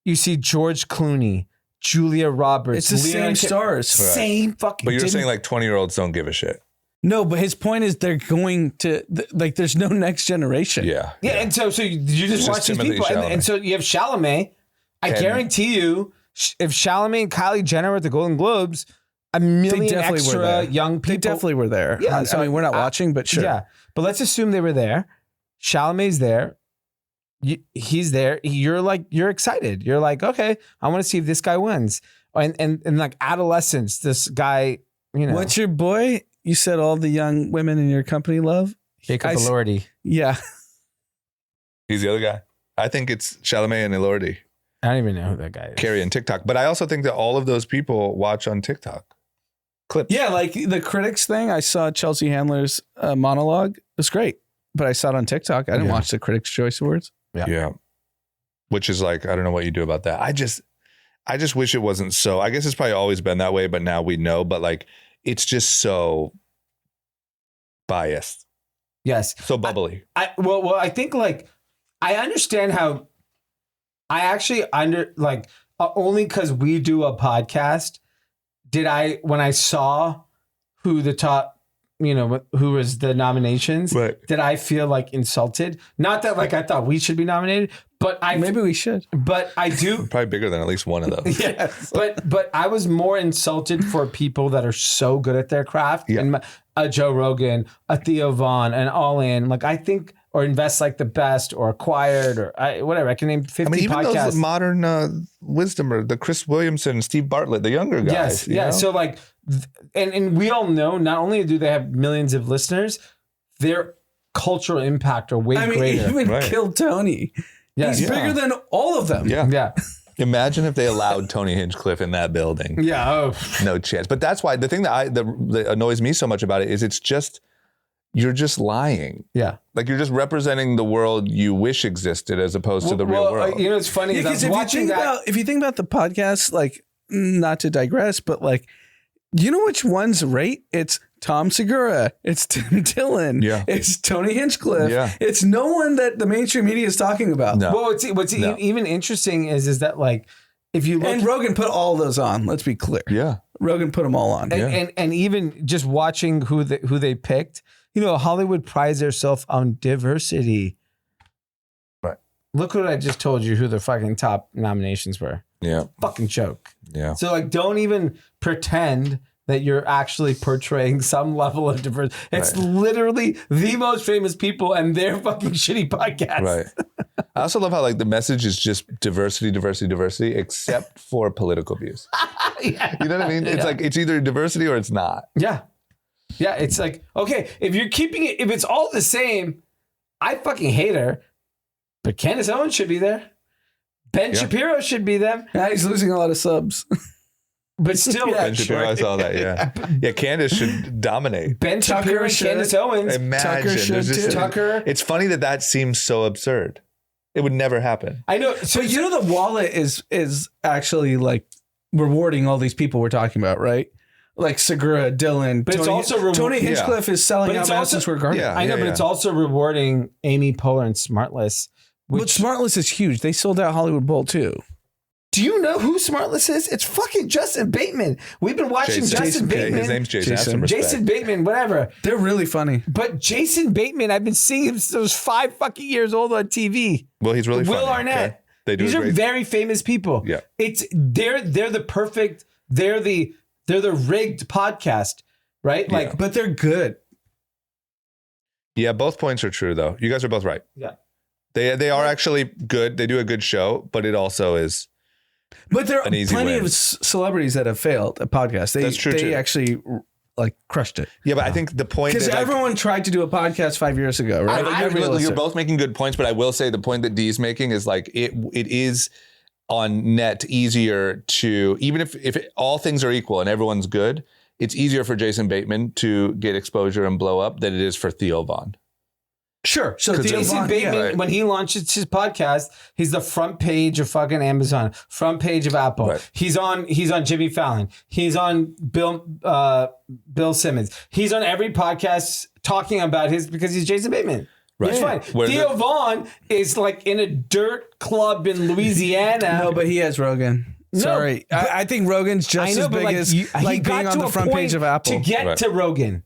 you see George Clooney, Julia Roberts. It's the same stars. Same fucking. But you're saying like 20-year-olds don't give a shit. No, but his point is they're going to like. There's no next generation. Yeah. And so you just watch these people, and so you have Chalamet. I guarantee you, if Chalamet and Kylie Jenner were at the Golden Globes, a million extra young people. They definitely were there. Yeah, I mean, we're not watching, but sure. Yeah, but let's assume they were there. Chalamet's there. He's there. You're excited. You're like, okay, I want to see if this guy wins. And like adolescence, this guy, What's your boy? You said all the young women in your company love? Jacob Elordi. Yeah. He's the other guy. I think it's Chalamet and Elordi. I don't even know who that guy is. Carrie and TikTok. But I also think that all of those people watch on TikTok. Clips. Yeah, like the critics thing. I saw Chelsea Handler's monologue. It was great. But I saw it on TikTok. I didn't watch the Critics' Choice Awards. Yeah. Which is like, I don't know what you do about that. I just wish it wasn't so. I guess it's probably always been that way, but now we know. But like, it's just so biased. Yes. So bubbly. Well, I think like I understand how I actually only because we do a podcast when I saw who the top, who was the nominations, did I feel like insulted? Not that like I thought we should be nominated, but maybe we should. But I do probably bigger than at least one of those. Yes. But I was more insulted for people that are so good at their craft. Yeah. And a Joe Rogan, a Theo Vaughn, an All In, like I think, or Invest Like the Best, or Acquired, or whatever. I can name 50 even podcasts. Those modern wisdom, or the Chris Williamson, Steve Bartlett, the younger guys. Yes, yeah. So like, and we all know, not only do they have millions of listeners, their cultural impact are way greater. Even Kill Tony. Yes. He's bigger than all of them. Yeah. Yeah. Imagine if they allowed Tony Hinchcliffe in that building. Yeah. Oh. No chance. But that's why the thing that annoys me so much about it is you're just lying. Yeah. Like you're just representing the world you wish existed as opposed to the real world. It's funny. Yeah, if you think about the podcast, like not to digress, but like, you know which one's right? It's Tom Segura. It's Tim Dillon. Yeah. It's Tony Hinchcliffe. Yeah. It's no one that the mainstream media is talking about. No. Well, what's even interesting is that like, if you look, and Rogan put all those on. Let's be clear. Yeah. Rogan put them all on. And even just watching who they picked, Hollywood prides herself on diversity. Right. Look what I just told you who the fucking top nominations were. Yeah. Fucking joke. Yeah. So like, don't even pretend that you're actually portraying some level of diversity. It's literally the most famous people and their fucking shitty podcast. Right. I also love how like the message is just diversity, diversity, diversity, except for political views. Yeah. You know what I mean? It's like, it's either diversity or it's not. Yeah. Yeah. It's like, okay, if you're keeping it, if it's all the same, I fucking hate her, but Candace Owens should be there. Ben Shapiro should be there. Now he's losing a lot of subs. But still, Ben Shapiro, I saw that. Yeah, Candace should dominate. Ben Shapiro and Candace Owens. Imagine. Tucker. It's funny that seems so absurd. It would never happen. I know. So you know the wallet is actually like rewarding all these people we're talking about, right? Like Segura, Dylan, But Tony, it's also Tony Hinchcliffe is selling But out it's Madison also- Square Garden. Yeah. I know, but it's also rewarding Amy Poehler and Smartless. But Smartless is huge. They sold out Hollywood Bowl too. Do you know who Smartless is? It's fucking Justin Bateman. We've been watching Justin Bateman. His name's Jason. Have some respect. Jason Bateman, whatever. They're really funny. But Jason Bateman, I've been seeing him since I was 5 fucking years old on TV. Well, he's really Will funny. Arnett. Okay? They do These a are great. very famous people. Yeah. They're the perfect. They're the rigged podcast, right? Like, But they're good. Yeah, both points are true though. You guys are both right. yeah. They are actually good. They do a good show, but it also is. But there are An easy plenty win. of celebrities that have failed at podcasts. That's true, They too. actually like crushed it. Yeah, but I think the point Because that like, everyone tried to do a podcast 5 years ago, right? you're both making good points, but I will say the point that Dee's making is like it is on net easier to, even if all things are equal and everyone's good, it's easier for Jason Bateman to get exposure and blow up than it is for Theo Von. Sure. So Jason Bateman, right. when he launches his podcast, he's the front page of fucking Amazon, front page of Apple. Right. He's on Jimmy Fallon. He's on Bill Simmons. He's on every podcast talking about because he's Jason Bateman. Right. It's fine. Where Theo Vaughn is like in a dirt club in Louisiana. No, but he has Rogan. No, Sorry. but- I think Rogan's just as big as he like got being on to the a front point page of Apple. to get Right. to Rogan.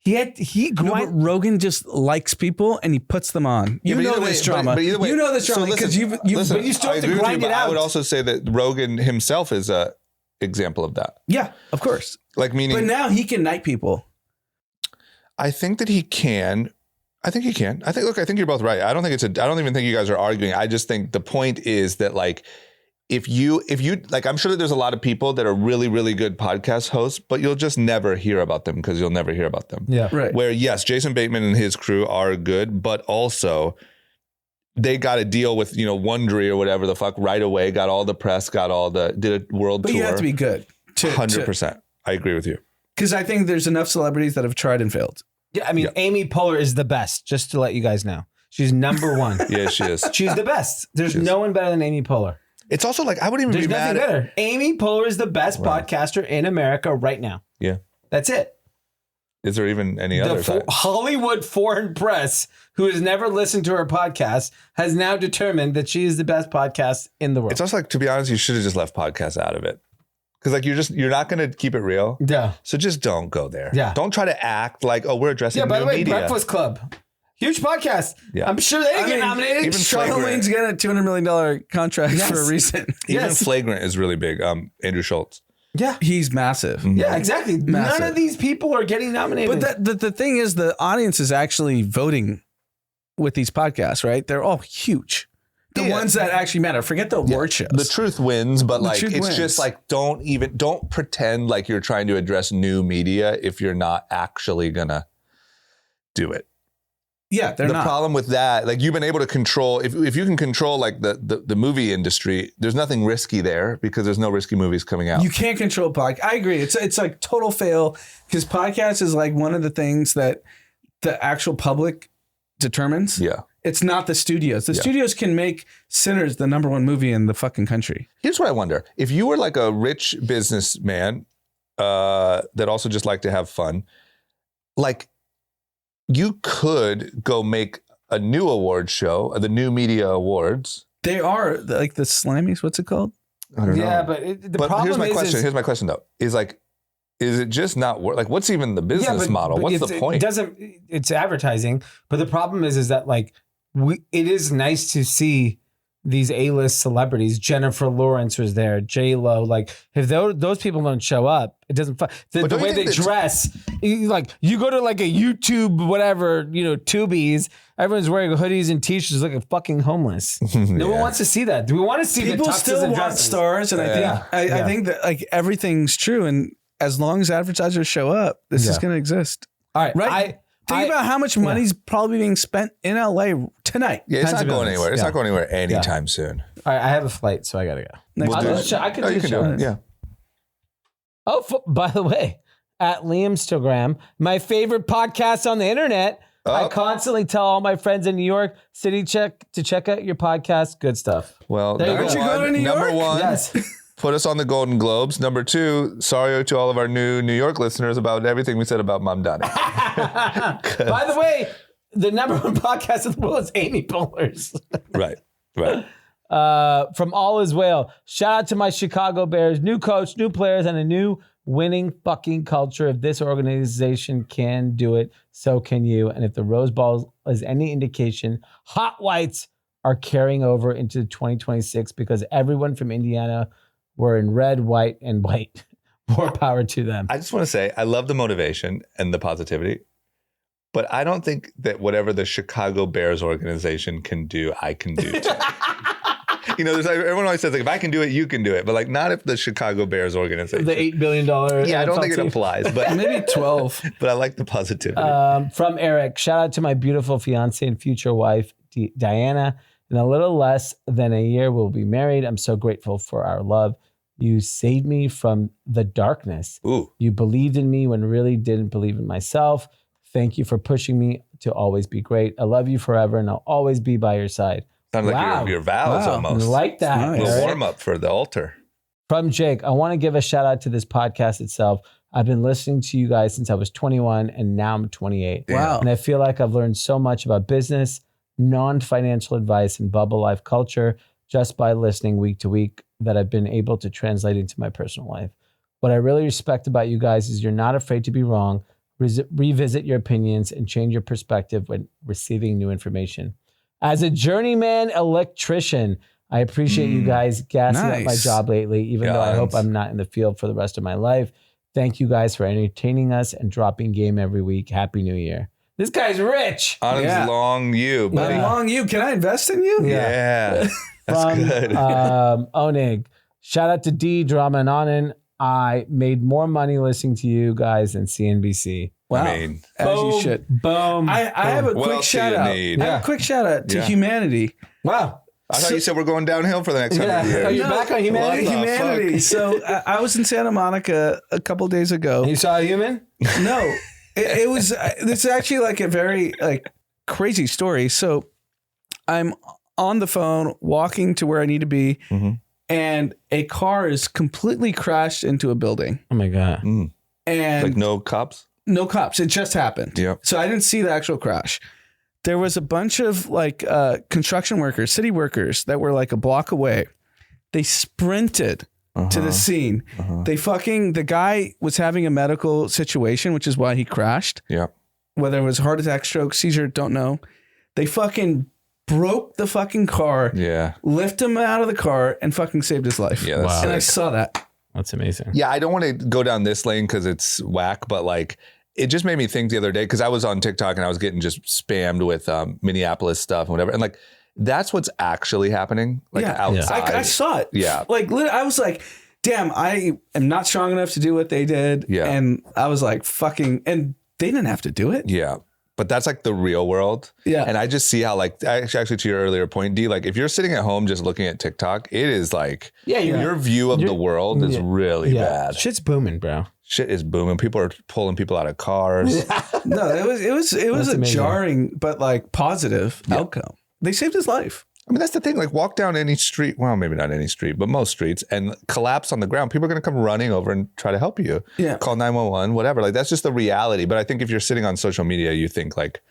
He No, but Rogan just likes people and he puts them on. You but know either way- this drama. but either way- You know this so drama because listen, you've listen, but you still I have to agree with grind you, it but I out. would also say that Rogan himself is a example of that. yeah, of course. Like meaning, But now he can knight people. I think that he can. I think he can. I think you're both right. I don't even think you guys are arguing. I just think the point is that like, if you like, I'm sure that there's a lot of people that are really, really good podcast hosts, but you'll just never hear about them because you'll never hear about them. Yeah. Right. Where yes, Jason Bateman and his crew are good, but also they got to deal with, Wondery or whatever the fuck right away, got all the press, did a world But tour. you have to be good. 100%. I agree with you. Because I think there's enough celebrities that have tried and failed. Yeah, I mean, Amy Poehler is the best, just to let you guys know. She's number one. Yeah, she is. She's the best. There's no one better than Amy Poehler. It's also like, I wouldn't even There's be nothing mad. better. Amy Poehler is the best podcaster in America right now. Yeah. That's it. Is there even any The other? Hollywood Foreign Press, who has never listened to her podcast, has now determined that she is the best podcast in the world. It's also like, to be honest, you should have just left podcasts out of it. Because like you're not going to keep it real. Yeah. So just don't go there. Yeah. Don't try to act like, oh, we're addressing Yeah, by new the way, media. Breakfast Club. Huge podcast. Yeah. I'm sure they didn't get nominated. even Charlemagne's got a $200 million contract Yes. for a reason. Even Yes. Flagrant is really big. Andrew Schultz. Yeah. He's massive. Yeah, exactly. Massive. None of these people are getting nominated. But the thing is, the audience is actually voting with these podcasts, right? They're all huge. The Yeah. ones that actually matter. Forget the award shows. The truth wins, but like truth it's wins. just like don't pretend like you're trying to address new media if you're not actually gonna do it. yeah, they're The not. problem with that, like you've been able to control, if you can control like the movie industry, there's nothing risky there because there's no risky movies coming out. You can't control podcast. I agree. It's like total fail because podcast is like one of the things that the actual public determines. Yeah. It's not the studios. The studios can make Sinners the #1 movie in the fucking country. Here's what I wonder. If you were like a rich businessman that also just liked to have fun, like you could go make a new award show, the New Media Awards. They are like the Slammies. What's it called? I don't yeah, know. but the But problem here's my is, question. Here's my question though. Is like, is it just not work? Like, what's even the business model? but What's the point? It doesn't. It's advertising, but the problem is that like it is nice to see these A-list celebrities. Jennifer Lawrence was there, J-Lo. Like if those people don't show up, it doesn't. The don't way you they think that- dress, like you go to like a YouTube whatever, Tubies. Everyone's wearing hoodies and t-shirts, like a fucking homeless. No one wants to see that. Do we want to see People the tuxes still and want dresses? stars, and I think that like everything's true, and as long as advertisers show up, this is going to exist. All right, Right? Think about how much money's probably being spent in LA tonight. Yeah, it's Tons not of going billions. anywhere. It's Yeah. not going anywhere anytime soon. All right, I have a flight, so I gotta go. Next I'll time. just- I could Oh, do you can do shows. it. Yeah. Oh, by the way, at Liamstagram, my favorite podcast on the internet. I constantly tell all my friends in New York City to check out your podcast. Good stuff. Well, There you go. number one, Yes. put us on the Golden Globes. Number two, sorry to all of our new New York listeners about everything we said about Mamdani. By the way, the number one podcast in the world is Amy Poehler's. Right. From All Is Well. Shout out to my Chicago Bears. New coach, new players, and a new winning fucking culture. If this organization can do it, so can you. And if the Rose Bowl is any indication, hot whites are carrying over into 2026 because everyone from Indiana were in red, white, and white. More power to them. I just want to say, I love the motivation and the positivity, but I don't think that whatever the Chicago Bears organization can do, I can do too. You know, there's like, everyone always says, like, if I can do it, you can do it. But like, not if the Chicago Bears organization. The $8 billion. Yeah, I don't think it applies, but Maybe 12. but I like the positivity. From Eric, shout out to my beautiful fiance and future wife, Diana. In a little less than a year, we'll be married. I'm so grateful for our love. You saved me from the darkness. Ooh. You believed in me when really didn't believe in myself. Thank you for pushing me to always be great. I love you forever, and I'll always be by your side. Sounds Wow. like your vows Wow. almost. I like that. Nice. A little Eric. warm up for the altar. From Jake, I want to give a shout out to this podcast itself. I've been listening to you guys since I was 21, and now I'm 28. Wow. And I feel like I've learned so much about business, non-financial advice, and bubble life culture just by listening week to week that I've been able to translate into my personal life. What I really respect about you guys is you're not afraid to be wrong, revisit your opinions, and change your perspective when receiving new information. As a journeyman electrician, I appreciate you guys gassing up my Nice. job lately, even though I hope Guns. I'm not in the field for the rest of my life. Thank you guys for entertaining us and dropping game every week. Happy New Year. This guy's rich. On Yeah. long you, buddy. How long you? Can I invest in you? Yeah. That's From good. Onig. Shout out to D, Drama, and Anand. I made more money listening to you guys than CNBC. Wow. I mean, As you should. Boom. I have a What quick else do you shout out. need? I have a quick shout out to Yeah. humanity. Wow. I thought you said we're going downhill for the next 100 Yeah. years. Are you back on humanity? What the Humanity. fuck? So I was in Santa Monica a couple days ago. You saw a human? No, it was. It's actually like a very like crazy story. So I'm on the phone walking to where I need to be, Mhm. and a car is completely crashed into a building, Oh my God. and Like no cops? no cops. It just happened. Yeah. So I didn't see the actual crash. There was a bunch of like construction workers, city workers that were like a block away. They sprinted to the scene. The guy was having a medical situation, which is why he crashed. Yeah. Whether it was heart attack, stroke, seizure, don't know. They fucking broke the fucking car, Yeah. lift him out of the car, and fucking saved his life. Yeah. That's Wow. And I sick. saw that. That's amazing. Yeah, I don't want to go down this lane because it's whack, but like it just made me think the other day because I was on TikTok and I was getting just spammed with Minneapolis stuff and whatever. And like that's what's actually happening. Like Yeah. outside. I saw it. Yeah. Like I was like, damn, I am not strong enough to do what they did. Yeah. And I was like, fucking, and they didn't have to do it. Yeah. But that's like the real world. Yeah. And I just see how like actually to your earlier point, D, like if you're sitting at home just looking at TikTok, it is like your view of the world is really bad. Shit's booming, bro. Shit is booming. People are pulling people out of cars. No, it was a amazing. jarring but like positive outcome. They saved his life. I mean, that's the thing. Like, walk down any street. Well, maybe not any street, but most streets, and collapse on the ground. People are going to come running over and try to help you. Yeah. Call 911, whatever. Like, that's just the reality. But I think if you're sitting on social media, you think like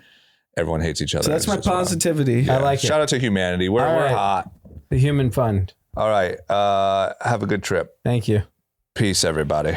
everyone hates each other. So that's It's my just wrong. positivity. Yeah. I like it. Shout out to humanity. We're All right. hot. The Human Fund. All right. Have a good trip. Thank you. Peace, everybody.